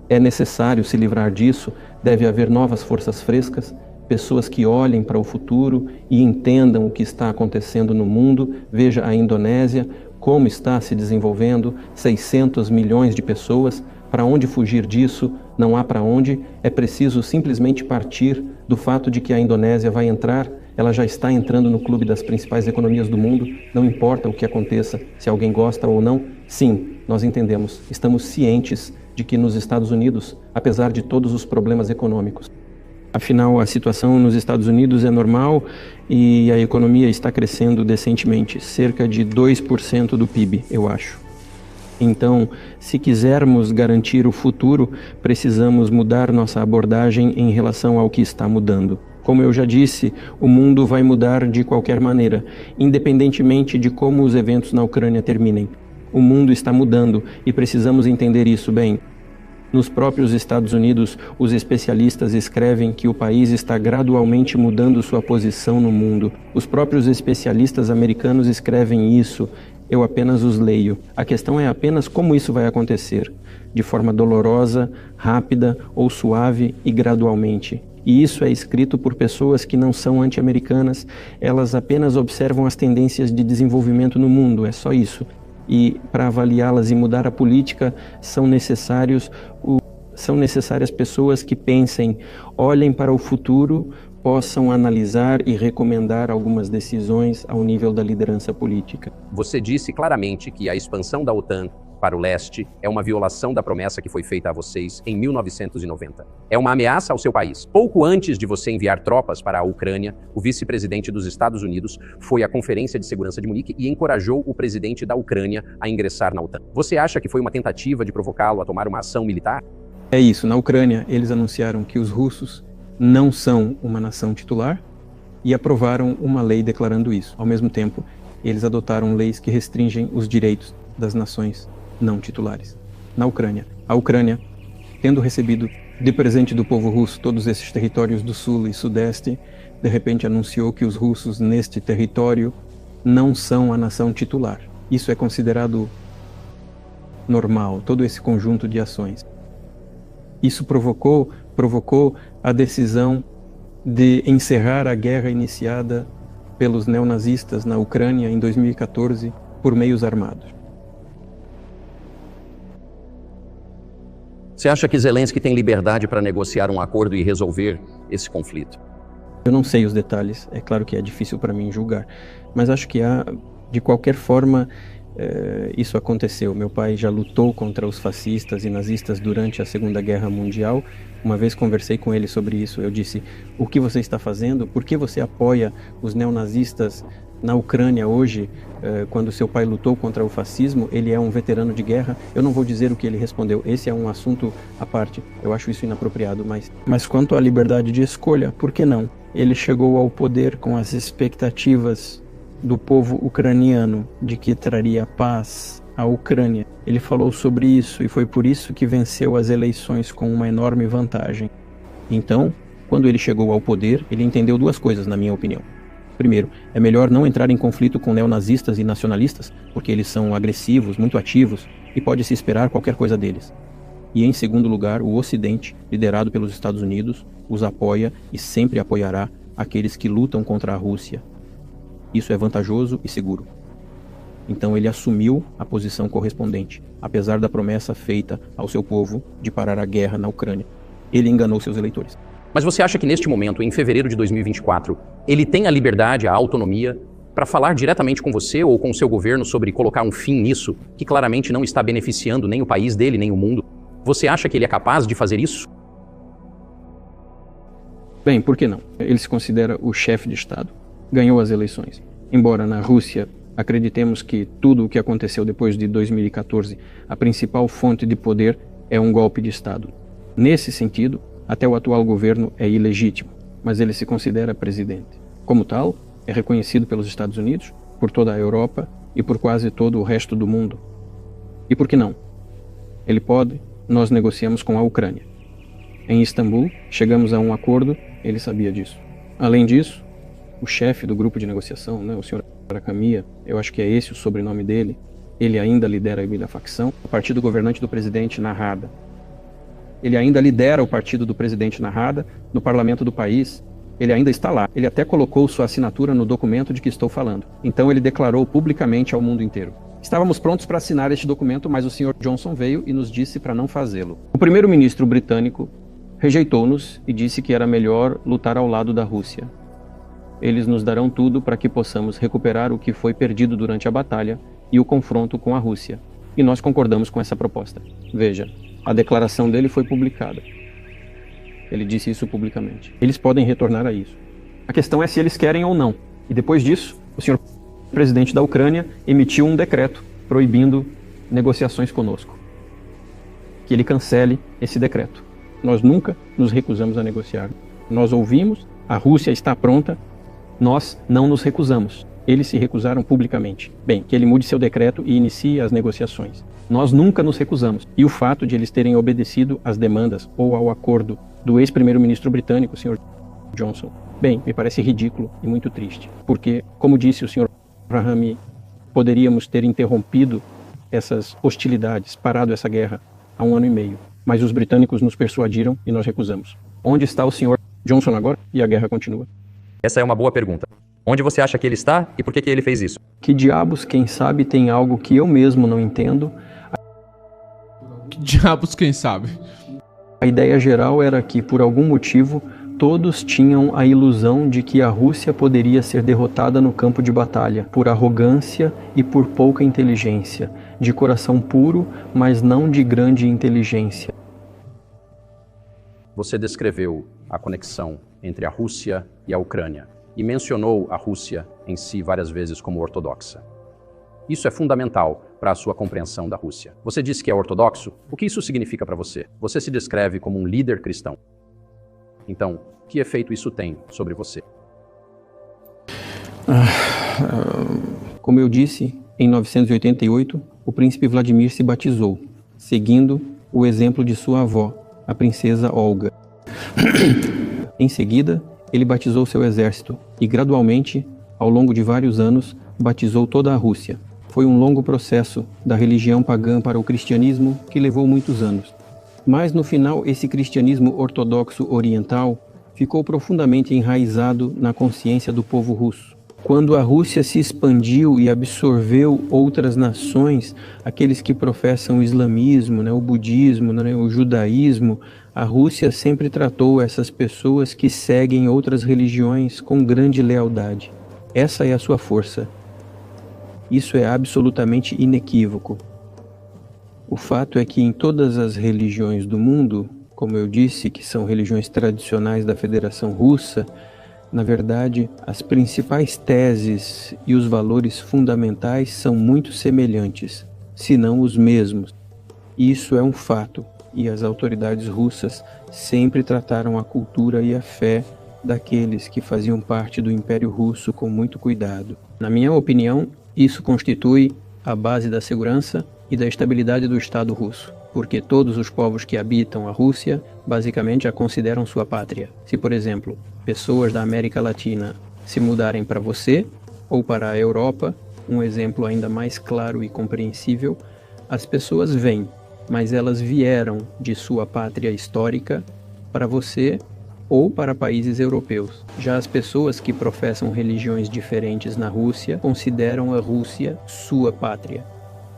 É necessário se livrar disso, deve haver novas forças frescas, pessoas que olhem para o futuro e entendam o que está acontecendo no mundo. Veja a Indonésia, como está se desenvolvendo, 600 milhões de pessoas. Para onde fugir disso? Não há para onde. É preciso simplesmente partir do fato de que a Indonésia vai entrar ela já está entrando no clube das principais economias do mundo, não importa o que aconteça, se alguém gosta ou não. Sim, nós entendemos, estamos cientes de que nos Estados Unidos, apesar de todos os problemas econômicos, afinal a situação nos Estados Unidos é normal e a economia está crescendo decentemente, cerca de 2% do PIB, eu acho. Então, se quisermos garantir o futuro, precisamos mudar nossa abordagem em relação ao que está mudando. Como eu já disse, o mundo vai mudar de qualquer maneira, independentemente de como os eventos na Ucrânia terminem. O mundo está mudando e precisamos entender isso bem. Nos próprios Estados Unidos, os especialistas escrevem que o país está gradualmente mudando sua posição no mundo. Os próprios especialistas americanos escrevem isso. Eu apenas os leio. A questão é apenas como isso vai acontecer, de forma dolorosa, rápida ou suave e gradualmente. E isso é escrito por pessoas que não são anti-americanas, elas apenas observam as tendências de desenvolvimento no mundo, é só isso. E para avaliá-las e mudar a política são necessárias pessoas que pensem, olhem para o futuro, possam analisar e recomendar algumas decisões ao nível da liderança política. Você disse claramente que a expansão da OTAN para o leste é uma violação da promessa que foi feita a vocês em 1990. É uma ameaça ao seu país. Pouco antes de você enviar tropas para a Ucrânia, o vice-presidente dos Estados Unidos foi à Conferência de Segurança de Munique e encorajou o presidente da Ucrânia a ingressar na OTAN. Você acha que foi uma tentativa de provocá-lo a tomar uma ação militar? É isso. Na Ucrânia, eles anunciaram que os russos não são uma nação titular e aprovaram uma lei declarando isso. Ao mesmo tempo, eles adotaram leis que restringem os direitos das nações não titulares. Na Ucrânia, a Ucrânia, tendo recebido de presente do povo russo todos esses territórios do sul e sudeste, de repente anunciou que os russos neste território não são a nação titular. Isso é considerado normal, todo esse conjunto de ações. Isso provocou a decisão de encerrar a guerra iniciada pelos neonazistas na Ucrânia em 2014 por meios armados. Você acha que Zelensky tem liberdade para negociar um acordo e resolver esse conflito? Eu não sei os detalhes, é claro que é difícil para mim julgar, mas acho que de qualquer forma, isso aconteceu. Meu pai já lutou contra os fascistas e nazistas durante a Segunda Guerra Mundial. Uma vez conversei com ele sobre isso. Eu disse, o que você está fazendo? Por que você apoia os neonazistas na Ucrânia hoje, quando seu pai lutou contra o fascismo? Ele é um veterano de guerra. Eu não vou dizer o que ele respondeu. Esse é um assunto à parte. Eu acho isso inapropriado. Mas quanto à liberdade de escolha, por que não? Ele chegou ao poder com as expectativas do povo ucraniano de que traria paz à Ucrânia. Ele falou sobre isso e foi por isso que venceu as eleições com uma enorme vantagem. Então, quando ele chegou ao poder, ele entendeu duas coisas, na minha opinião. Primeiro, é melhor não entrar em conflito com neonazistas e nacionalistas, porque eles são agressivos, muito ativos, e pode-se esperar qualquer coisa deles. E em segundo lugar, o Ocidente, liderado pelos Estados Unidos, os apoia e sempre apoiará aqueles que lutam contra a Rússia. Isso é vantajoso e seguro. Então ele assumiu a posição correspondente, apesar da promessa feita ao seu povo de parar a guerra na Ucrânia. Ele enganou seus eleitores. Mas você acha que neste momento, em fevereiro de 2024, ele tem a liberdade, a autonomia para falar diretamente com você ou com o seu governo sobre colocar um fim nisso, que claramente não está beneficiando nem o país dele, nem o mundo? Você acha que ele é capaz de fazer isso? Bem, por que não? Ele se considera o chefe de Estado. Ganhou as eleições. Embora na Rússia acreditemos que tudo o que aconteceu depois de 2014, a principal fonte de poder é um golpe de Estado. Nesse sentido, até o atual governo é ilegítimo, mas ele se considera presidente. Como tal, é reconhecido pelos Estados Unidos, por toda a Europa e por quase todo o resto do mundo. E por que não? Ele pode, nós negociamos com a Ucrânia. Em Istambul, chegamos a um acordo, ele sabia disso. Além disso, o chefe do grupo de negociação, o senhor Arakhamia, eu acho que é esse o sobrenome dele, ele ainda lidera a facção, o partido governante do presidente Narrada. Ele ainda lidera o partido do presidente Narrada no parlamento do país, ele ainda está lá. Ele até colocou sua assinatura no documento de que estou falando. Então ele declarou publicamente ao mundo inteiro. Estávamos prontos para assinar este documento, mas o senhor Johnson veio e nos disse para não fazê-lo. O primeiro-ministro britânico rejeitou-nos e disse que era melhor lutar ao lado da Rússia. Eles nos darão tudo para que possamos recuperar o que foi perdido durante a batalha e o confronto com a Rússia. E nós concordamos com essa proposta. Veja, a declaração dele foi publicada. Ele disse isso publicamente. Eles podem retornar a isso. A questão é se eles querem ou não. E depois disso, o senhor presidente da Ucrânia emitiu um decreto proibindo negociações conosco. Que ele cancele esse decreto. Nós nunca nos recusamos a negociar. Nós ouvimos, a Rússia está pronta, nós não nos recusamos. Eles se recusaram publicamente. Bem, que ele mude seu decreto e inicie as negociações. Nós nunca nos recusamos. E o fato de eles terem obedecido às demandas ou ao acordo do ex-primeiro-ministro britânico, o Sr. Johnson, bem, me parece ridículo e muito triste. Porque, como disse o Sr. Rahami, poderíamos ter interrompido essas hostilidades, parado essa guerra há 1 ano e meio. Mas os britânicos nos persuadiram e nós recusamos. Onde está o Sr. Johnson agora? E a guerra continua. Essa é uma boa pergunta. Onde você acha que ele está e por que ele fez isso? Que diabos, quem sabe, tem algo que eu mesmo não entendo. Que diabos, quem sabe? A ideia geral era que, por algum motivo, todos tinham a ilusão de que a Rússia poderia ser derrotada no campo de batalha, por arrogância e por pouca inteligência, de coração puro, mas não de grande inteligência. Você descreveu a conexão entre a Rússia e a Ucrânia e mencionou a Rússia em si várias vezes como ortodoxa. Isso é fundamental para a sua compreensão da Rússia. Você disse que é ortodoxo. O que isso significa para você? Você se descreve como um líder cristão. Então, que efeito isso tem sobre você? Como eu disse, em 988, o príncipe Vladimir se batizou, seguindo o exemplo de sua avó, a princesa Olga. Em seguida, ele batizou seu exército e, gradualmente, ao longo de vários anos, batizou toda a Rússia. Foi um longo processo da religião pagã para o cristianismo que levou muitos anos. Mas, no final, esse cristianismo ortodoxo oriental ficou profundamente enraizado na consciência do povo russo. Quando a Rússia se expandiu e absorveu outras nações, aqueles que professam o islamismo, o budismo, o judaísmo, a Rússia sempre tratou essas pessoas que seguem outras religiões com grande lealdade. Essa é a sua força. Isso é absolutamente inequívoco. O fato é que em todas as religiões do mundo, como eu disse, que são religiões tradicionais da Federação Russa, na verdade, as principais teses e os valores fundamentais são muito semelhantes, se não os mesmos. Isso é um fato, e as autoridades russas sempre trataram a cultura e a fé daqueles que faziam parte do Império Russo com muito cuidado. Na minha opinião, isso constitui a base da segurança e da estabilidade do Estado russo, porque todos os povos que habitam a Rússia basicamente a consideram sua pátria. Se, por exemplo, pessoas da América Latina se mudarem para você ou para a Europa, um exemplo ainda mais claro e compreensível, as pessoas vêm, mas elas vieram de sua pátria histórica para você ou para países europeus. Já as pessoas que professam religiões diferentes na Rússia consideram a Rússia sua pátria.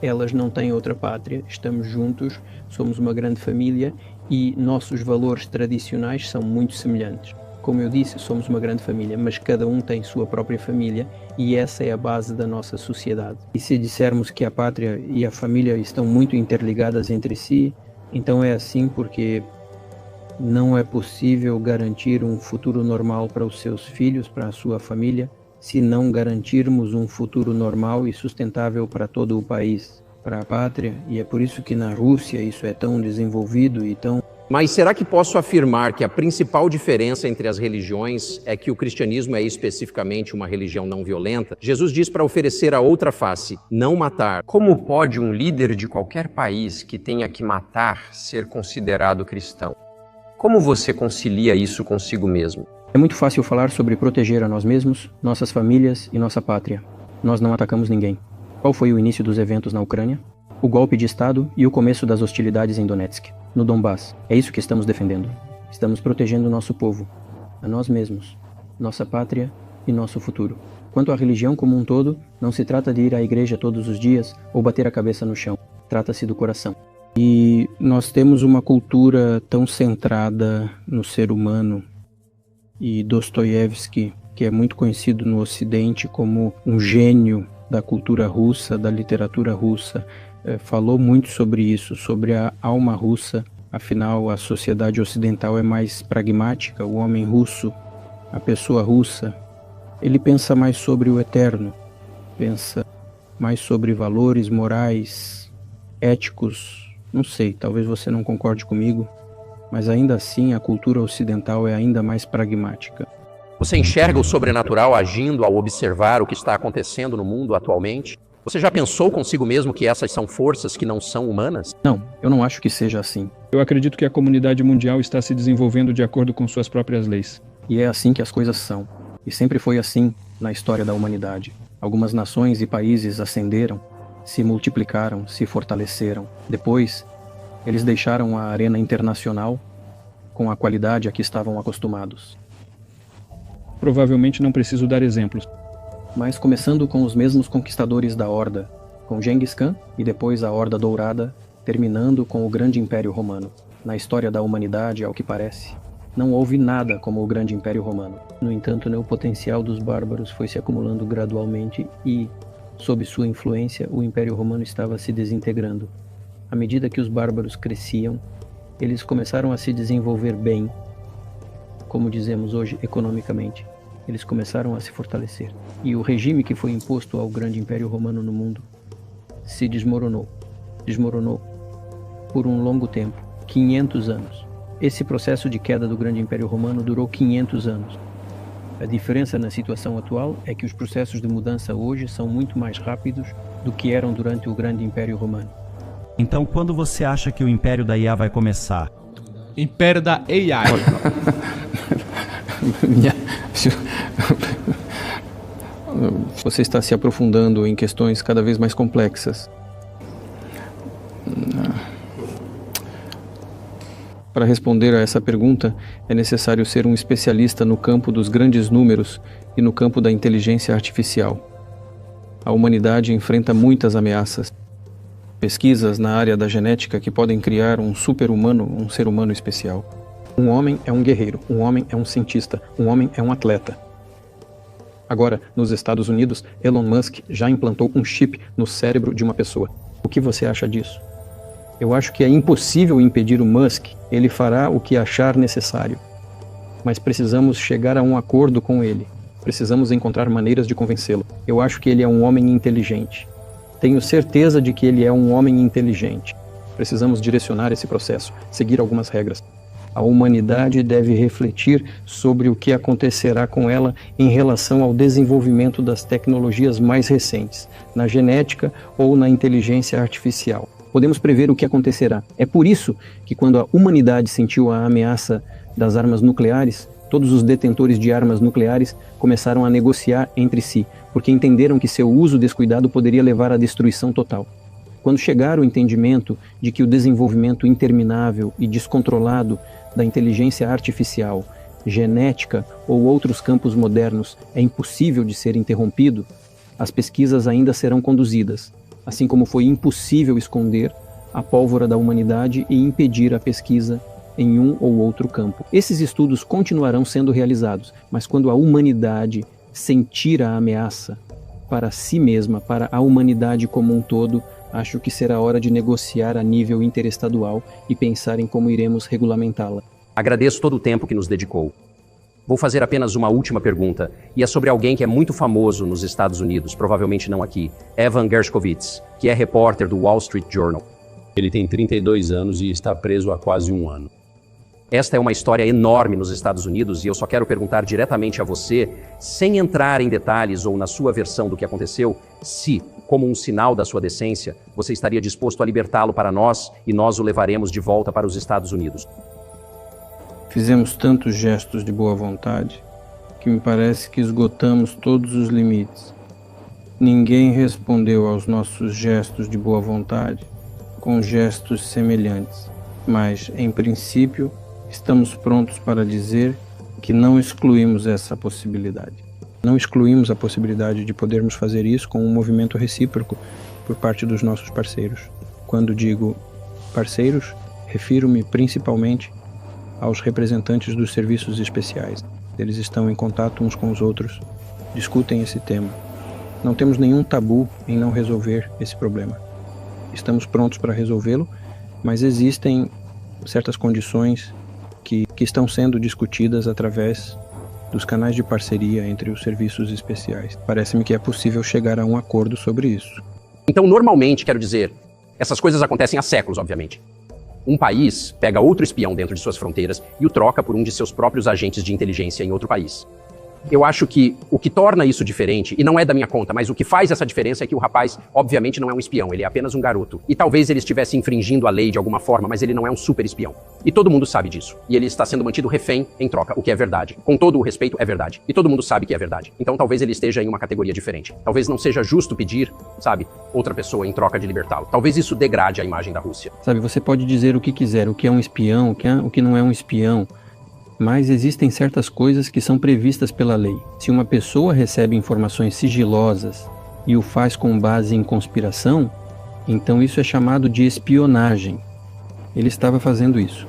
Elas não têm outra pátria, estamos juntos, somos uma grande família e nossos valores tradicionais são muito semelhantes. Como eu disse, somos uma grande família, mas cada um tem sua própria família e essa é a base da nossa sociedade. E se dissermos que a pátria e a família estão muito interligadas entre si, então é assim porque não é possível garantir um futuro normal para os seus filhos, para a sua família, se não garantirmos um futuro normal e sustentável para todo o país, para a pátria. E é por isso que na Rússia isso é tão desenvolvido e tão... Mas será que posso afirmar que a principal diferença entre as religiões é que o cristianismo é especificamente uma religião não violenta? Jesus diz para oferecer a outra face, não matar. Como pode um líder de qualquer país que tenha que matar ser considerado cristão? Como você concilia isso consigo mesmo? É muito fácil falar sobre proteger a nós mesmos, nossas famílias e nossa pátria. Nós não atacamos ninguém. Qual foi o início dos eventos na Ucrânia? O golpe de Estado e o começo das hostilidades em Donetsk, no Donbass. É isso que estamos defendendo. Estamos protegendo o nosso povo, a nós mesmos, nossa pátria e nosso futuro. Quanto à religião como um todo, não se trata de ir à igreja todos os dias ou bater a cabeça no chão. Trata-se do coração. E nós temos uma cultura tão centrada no ser humano, e Dostoiévski, que é muito conhecido no Ocidente como um gênio da cultura russa, da literatura russa, falou muito sobre isso, sobre a alma russa. Afinal, a sociedade ocidental é mais pragmática. O homem russo, a pessoa russa, ele pensa mais sobre o eterno, pensa mais sobre valores morais, éticos. Não sei, talvez você não concorde comigo, mas ainda assim a cultura ocidental é ainda mais pragmática. Você enxerga o sobrenatural agindo ao observar o que está acontecendo no mundo atualmente? Você já pensou consigo mesmo que essas são forças que não são humanas? Não, eu não acho que seja assim. Eu acredito que a comunidade mundial está se desenvolvendo de acordo com suas próprias leis. E é assim que as coisas são. E sempre foi assim na história da humanidade. Algumas nações e países ascenderam, se multiplicaram, se fortaleceram. Depois, eles deixaram a arena internacional com a qualidade a que estavam acostumados. Provavelmente não preciso dar exemplos. Mas começando com os mesmos conquistadores da Horda, com Genghis Khan e depois a Horda Dourada, terminando com o Grande Império Romano. Na história da humanidade, ao que parece, não houve nada como o Grande Império Romano. No entanto, o potencial dos bárbaros foi se acumulando gradualmente e, sob sua influência, o Império Romano estava se desintegrando. À medida que os bárbaros cresciam, eles começaram a se desenvolver bem, como dizemos hoje, economicamente. Eles começaram a se fortalecer. E o regime que foi imposto ao Grande Império Romano no mundo se desmoronou. Desmoronou por um longo tempo, 500 anos. Esse processo de queda do Grande Império Romano durou 500 anos. A diferença na situação atual é que os processos de mudança hoje são muito mais rápidos do que eram durante o Grande Império Romano. Então, quando você acha que o Império da IA vai começar? Império da AI. Você está se aprofundando em questões cada vez mais complexas. Para responder a essa pergunta, é necessário ser um especialista no campo dos grandes números e no campo da inteligência artificial. A humanidade enfrenta muitas ameaças. Pesquisas na área da genética que podem criar um super-humano, um ser humano especial. Um homem é um guerreiro, um homem é um cientista, um homem é um atleta. Agora, nos Estados Unidos, Elon Musk já implantou um chip no cérebro de uma pessoa. O que você acha disso? Eu acho que é impossível impedir o Musk, ele fará o que achar necessário. Mas precisamos chegar a um acordo com ele. Precisamos encontrar maneiras de convencê-lo. Eu acho que ele é um homem inteligente. Tenho certeza de que ele é um homem inteligente. Precisamos direcionar esse processo, seguir algumas regras. A humanidade deve refletir sobre o que acontecerá com ela em relação ao desenvolvimento das tecnologias mais recentes, na genética ou na inteligência artificial. Podemos prever o que acontecerá. É por isso que, quando a humanidade sentiu a ameaça das armas nucleares, todos os detentores de armas nucleares começaram a negociar entre si, porque entenderam que seu uso descuidado poderia levar à destruição total. Quando chegar o entendimento de que o desenvolvimento interminável e descontrolado da inteligência artificial, genética ou outros campos modernos é impossível de ser interrompido, as pesquisas ainda serão conduzidas, assim como foi impossível esconder a pólvora da humanidade e impedir a pesquisa em um ou outro campo. Esses estudos continuarão sendo realizados, mas quando a humanidade sentir a ameaça para si mesma, para a humanidade como um todo, acho que será hora de negociar a nível interestadual e pensar em como iremos regulamentá-la. Agradeço todo o tempo que nos dedicou. Vou fazer apenas uma última pergunta, e é sobre alguém que é muito famoso nos Estados Unidos, provavelmente não aqui, Evan Gershkovich, que é repórter do Wall Street Journal. Ele tem 32 anos e está preso há quase um ano. Esta é uma história enorme nos Estados Unidos e eu só quero perguntar diretamente a você, sem entrar em detalhes ou na sua versão do que aconteceu, se, como um sinal da sua decência, você estaria disposto a libertá-lo para nós e nós o levaremos de volta para os Estados Unidos. Fizemos tantos gestos de boa vontade que me parece que esgotamos todos os limites. Ninguém respondeu aos nossos gestos de boa vontade com gestos semelhantes, mas, em princípio, estamos prontos para dizer que não excluímos essa possibilidade. Não excluímos a possibilidade de podermos fazer isso com um movimento recíproco por parte dos nossos parceiros. Quando digo parceiros, refiro-me principalmente aos representantes dos serviços especiais. Eles estão em contato uns com os outros, discutem esse tema. Não temos nenhum tabu em não resolver esse problema. Estamos prontos para resolvê-lo, mas existem certas condições que estão sendo discutidas através dos canais de parceria entre os serviços especiais. Parece-me que é possível chegar a um acordo sobre isso. Então, normalmente, quero dizer, essas coisas acontecem há séculos, obviamente. Um país pega outro espião dentro de suas fronteiras e o troca por um de seus próprios agentes de inteligência em outro país. Eu acho que o que torna isso diferente, e não é da minha conta, mas o que faz essa diferença é que o rapaz, obviamente, não é um espião, ele é apenas um garoto. E talvez ele estivesse infringindo a lei de alguma forma, mas ele não é um super espião. E todo mundo sabe disso. E ele está sendo mantido refém em troca, o que é verdade. Com todo o respeito, é verdade. E todo mundo sabe que é verdade. Então talvez ele esteja em uma categoria diferente. Talvez não seja justo pedir, sabe, outra pessoa em troca de libertá-lo. Talvez isso degrade a imagem da Rússia. Sabe, você pode dizer o que quiser, o que é um espião, o que não é um espião. Mas existem certas coisas que são previstas pela lei. Se uma pessoa recebe informações sigilosas e o faz com base em conspiração, então isso é chamado de espionagem. Ele estava fazendo isso.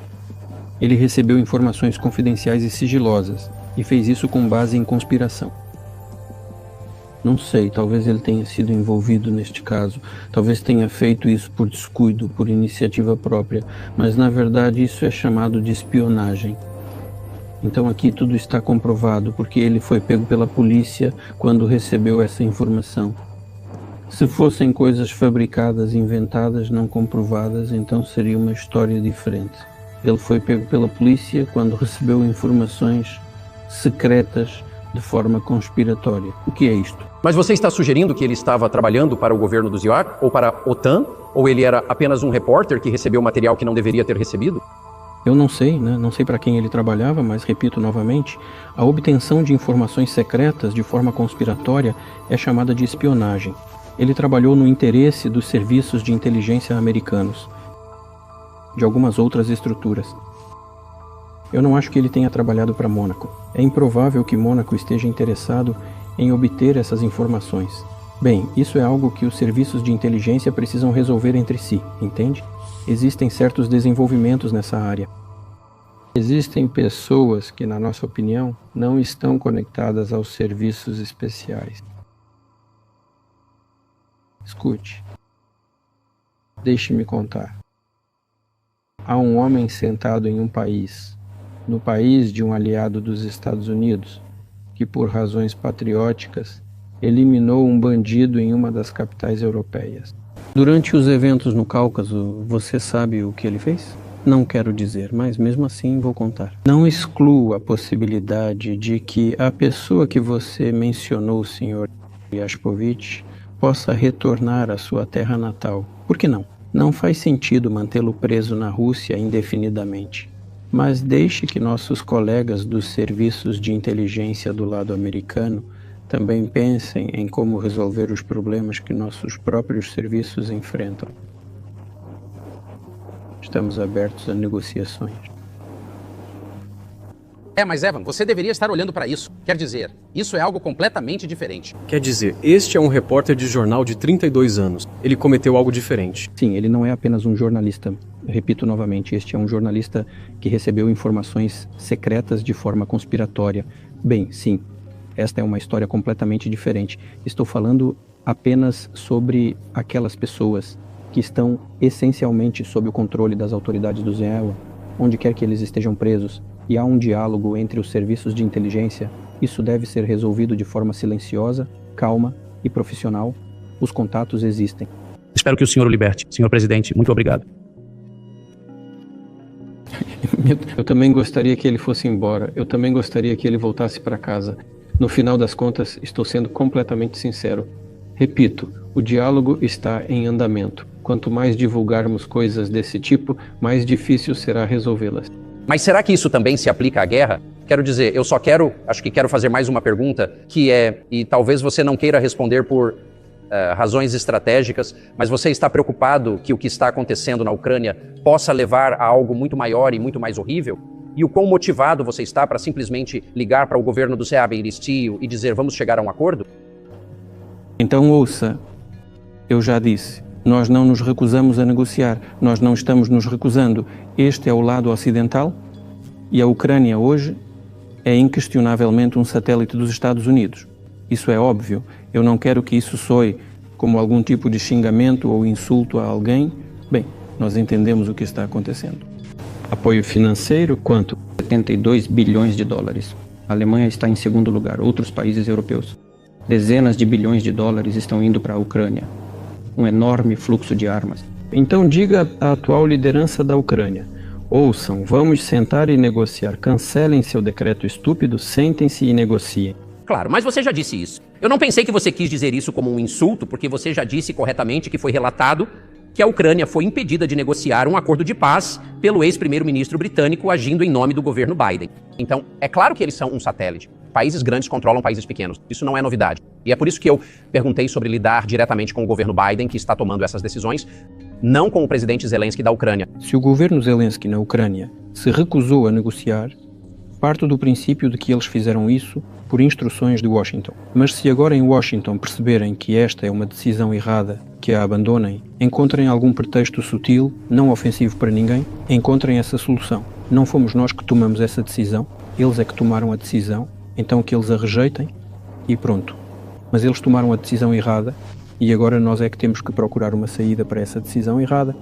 Ele recebeu informações confidenciais e sigilosas e fez isso com base em conspiração. Não sei, talvez ele tenha sido envolvido neste caso, talvez tenha feito isso por descuido, por iniciativa própria, mas na verdade isso é chamado de espionagem. Então aqui tudo está comprovado, porque ele foi pego pela polícia quando recebeu essa informação. Se fossem coisas fabricadas, inventadas, não comprovadas, então seria uma história diferente. Ele foi pego pela polícia quando recebeu informações secretas de forma conspiratória. O que é isto? Mas você está sugerindo que ele estava trabalhando para o governo do Iraque, ou para a OTAN, ou ele era apenas um repórter que recebeu material que não deveria ter recebido? Eu não sei, né? Não sei para quem ele trabalhava, mas repito novamente, a obtenção de informações secretas de forma conspiratória é chamada de espionagem. Ele trabalhou no interesse dos serviços de inteligência americanos, de algumas outras estruturas. Eu não acho que ele tenha trabalhado para Mônaco. É improvável que Mônaco esteja interessado em obter essas informações. Bem, isso é algo que os serviços de inteligência precisam resolver entre si, entende? Existem certos desenvolvimentos nessa área. Existem pessoas que, na nossa opinião, não estão conectadas aos serviços especiais. Escute. Deixe-me contar. Há um homem sentado em um país, no país de um aliado dos Estados Unidos, que, por razões patrióticas, eliminou um bandido em uma das capitais europeias. Durante os eventos no Cáucaso, você sabe o que ele fez? Não quero dizer, mas mesmo assim vou contar. Não excluo a possibilidade de que a pessoa que você mencionou, o Sr. Yashpovich, possa retornar à sua terra natal. Por que não? Não faz sentido mantê-lo preso na Rússia indefinidamente. Mas deixe que nossos colegas dos serviços de inteligência do lado americano também pensem em como resolver os problemas que nossos próprios serviços enfrentam. Estamos abertos a negociações. Mas Evan, você deveria estar olhando para isso. Quer dizer, isso é algo completamente diferente. Quer dizer, este é um repórter de jornal de 32 anos. Ele cometeu algo diferente. Sim, ele não é apenas um jornalista. Repito novamente, este é um jornalista que recebeu informações secretas de forma conspiratória. Bem, sim. Esta é uma história completamente diferente. Estou falando apenas sobre aquelas pessoas que estão essencialmente sob o controle das autoridades do ZEAWA, onde quer que eles estejam presos, e há um diálogo entre os serviços de inteligência. Isso deve ser resolvido de forma silenciosa, calma e profissional. Os contatos existem. Espero que o senhor o liberte. Senhor presidente, muito obrigado. Eu também gostaria que ele fosse embora. Eu também gostaria que ele voltasse para casa. No final das contas, estou sendo completamente sincero. Repito, o diálogo está em andamento. Quanto mais divulgarmos coisas desse tipo, mais difícil será resolvê-las. Mas será que isso também se aplica à guerra? Quero dizer, eu só acho que quero fazer mais uma pergunta, que é, e talvez você não queira responder por razões estratégicas, mas você está preocupado que o que está acontecendo na Ucrânia possa levar a algo muito maior e muito mais horrível? E o quão motivado você está para simplesmente ligar para o governo do Seab Iristio e dizer vamos chegar a um acordo? Então ouça, eu já disse, nós não nos recusamos a negociar, nós não estamos nos recusando. Este é o lado ocidental e a Ucrânia hoje é inquestionavelmente um satélite dos Estados Unidos. Isso é óbvio. Eu não quero que isso soe como algum tipo de xingamento ou insulto a alguém. Bem, nós entendemos o que está acontecendo. Apoio financeiro, quanto? 72 bilhões de dólares. A Alemanha está em segundo lugar, outros países europeus. Dezenas de bilhões de dólares estão indo para a Ucrânia. Um enorme fluxo de armas. Então diga à atual liderança da Ucrânia: ouçam, vamos sentar e negociar. Cancelem seu decreto estúpido, sentem-se e negociem. Claro, mas você já disse isso. Eu não pensei que você quis dizer isso como um insulto, porque você já disse corretamente que foi relatado que a Ucrânia foi impedida de negociar um acordo de paz pelo ex-primeiro-ministro britânico agindo em nome do governo Biden. Então, é claro que eles são um satélite. Países grandes controlam países pequenos. Isso não é novidade. E é por isso que eu perguntei sobre lidar diretamente com o governo Biden, que está tomando essas decisões, não com o presidente Zelensky da Ucrânia. Se o governo Zelensky na Ucrânia se recusou a negociar, parto do princípio de que eles fizeram isso por instruções de Washington. Mas se agora em Washington perceberem que esta é uma decisão errada, que a abandonem, encontrem algum pretexto sutil, não ofensivo para ninguém, encontrem essa solução. Não fomos nós que tomamos essa decisão, eles é que tomaram a decisão, então que eles a rejeitem e pronto. Mas eles tomaram a decisão errada e agora nós é que temos que procurar uma saída para essa decisão errada,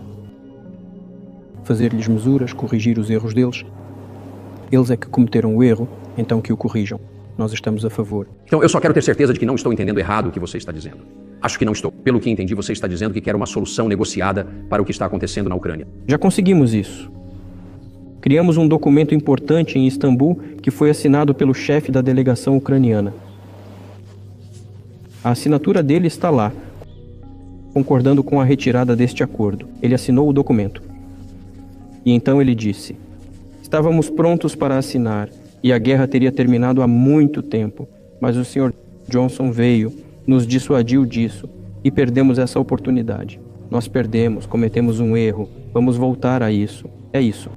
fazer-lhes mesuras, corrigir os erros deles. Eles é que cometeram o erro, então que o corrijam. Nós estamos a favor. Então eu só quero ter certeza de que não estou entendendo errado o que você está dizendo. Acho que não estou. Pelo que entendi, você está dizendo que quer uma solução negociada para o que está acontecendo na Ucrânia. Já conseguimos isso. Criamos um documento importante em Istambul que foi assinado pelo chefe da delegação ucraniana. A assinatura dele está lá, concordando com a retirada deste acordo. Ele assinou o documento. E então ele disse: estávamos prontos para assinar e a guerra teria terminado há muito tempo, mas o Sr. Johnson veio, nos dissuadiu disso e perdemos essa oportunidade. Nós perdemos, cometemos um erro, vamos voltar a isso. É isso.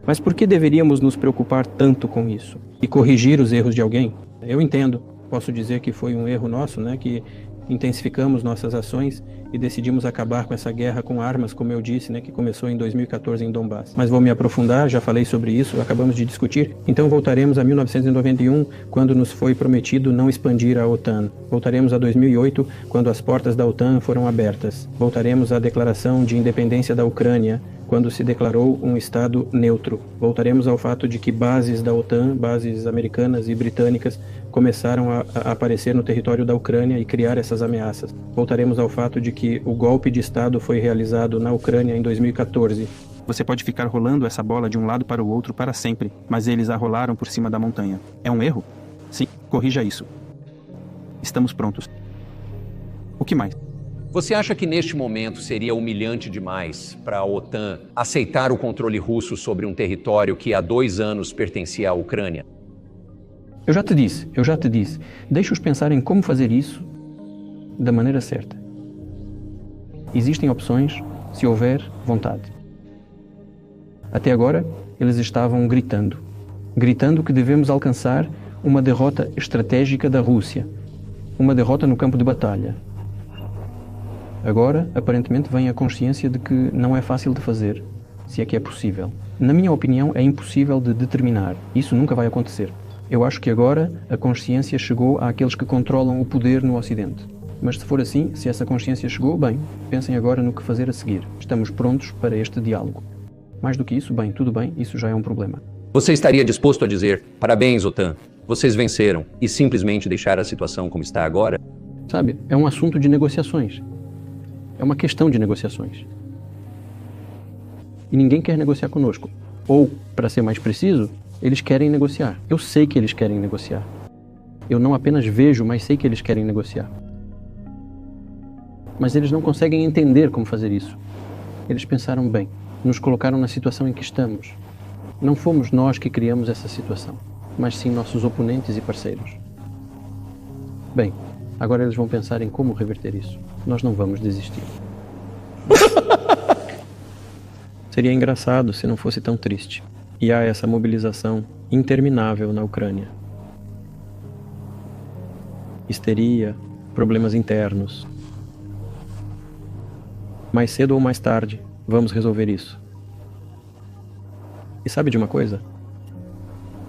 Mas por que deveríamos nos preocupar tanto com isso? E corrigir os erros de alguém? Eu entendo. Posso dizer que foi um erro nosso, né? Que intensificamos nossas ações e decidimos acabar com essa guerra com armas, como eu disse, né? Que começou em 2014 em Donbass. Mas vou me aprofundar, já falei sobre isso, acabamos de discutir. Então voltaremos a 1991, quando nos foi prometido não expandir a OTAN. Voltaremos a 2008, quando as portas da OTAN foram abertas. Voltaremos à declaração de independência da Ucrânia, quando se declarou um Estado neutro. Voltaremos ao fato de que bases da OTAN, bases americanas e britânicas, começaram a aparecer no território da Ucrânia e criar essas ameaças. Voltaremos ao fato de que o golpe de Estado foi realizado na Ucrânia em 2014. Você pode ficar rolando essa bola de um lado para o outro para sempre, mas eles a rolaram por cima da montanha. É um erro? Sim, corrija isso. Estamos prontos. O que mais? Você acha que neste momento seria humilhante demais para a OTAN aceitar o controle russo sobre um território que há 2 anos pertencia à Ucrânia? Eu já te disse. Deixa-os pensar em como fazer isso da maneira certa. Existem opções se houver vontade. Até agora, eles estavam gritando que devemos alcançar uma derrota estratégica da Rússia, uma derrota no campo de batalha. Agora, aparentemente, vem a consciência de que não é fácil de fazer, se é que é possível. Na minha opinião, é impossível de determinar. Isso nunca vai acontecer. Eu acho que agora a consciência chegou àqueles que controlam o poder no Ocidente. Mas se for assim, se essa consciência chegou, bem, pensem agora no que fazer a seguir. Estamos prontos para este diálogo. Mais do que isso, bem, tudo bem, isso já é um problema. Você estaria disposto a dizer: parabéns, OTAN, vocês venceram, e simplesmente deixar a situação como está agora? Sabe, é um assunto de negociações. É uma questão de negociações. E ninguém quer negociar conosco. Ou, para ser mais preciso, eles querem negociar. Eu sei que eles querem negociar. Eu não apenas vejo, mas sei que eles querem negociar. Mas eles não conseguem entender como fazer isso. Eles pensaram bem, nos colocaram na situação em que estamos. Não fomos nós que criamos essa situação, mas sim nossos oponentes e parceiros. Bem, agora eles vão pensar em como reverter isso. Nós não vamos desistir. Seria engraçado se não fosse tão triste. E há essa mobilização interminável na Ucrânia. Histeria, problemas internos. Mais cedo ou mais tarde, vamos resolver isso. E sabe de uma coisa?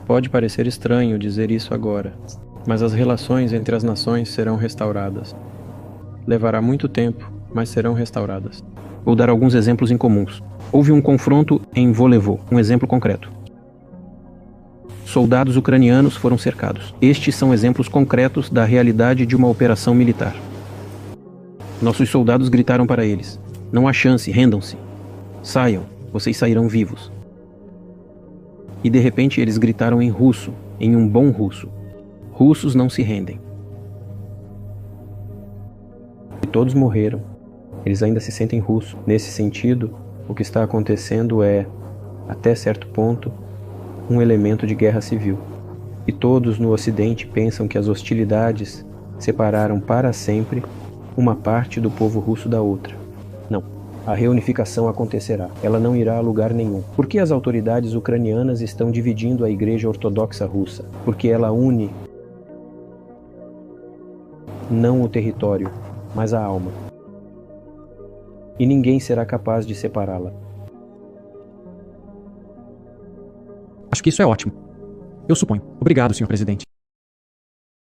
Pode parecer estranho dizer isso agora, mas as relações entre as nações serão restauradas. Levará muito tempo, mas serão restauradas. Vou dar alguns exemplos incomuns. Houve um confronto em Volevo, um exemplo concreto. Soldados ucranianos foram cercados. Estes são exemplos concretos da realidade de uma operação militar. Nossos soldados gritaram para eles: não há chance, rendam-se. Saiam, vocês sairão vivos. E de repente eles gritaram em russo, em um bom russo: russos não se rendem. E todos morreram. Eles ainda se sentem russos. Nesse sentido, o que está acontecendo é, até certo ponto, um elemento de guerra civil. E todos no Ocidente pensam que as hostilidades separaram para sempre uma parte do povo russo da outra. Não. A reunificação acontecerá. Ela não irá a lugar nenhum. Por que as autoridades ucranianas estão dividindo a Igreja Ortodoxa Russa? Porque ela une não o território, mas a alma. E ninguém será capaz de separá-la. Acho que isso é ótimo. Eu suponho. Obrigado, senhor presidente.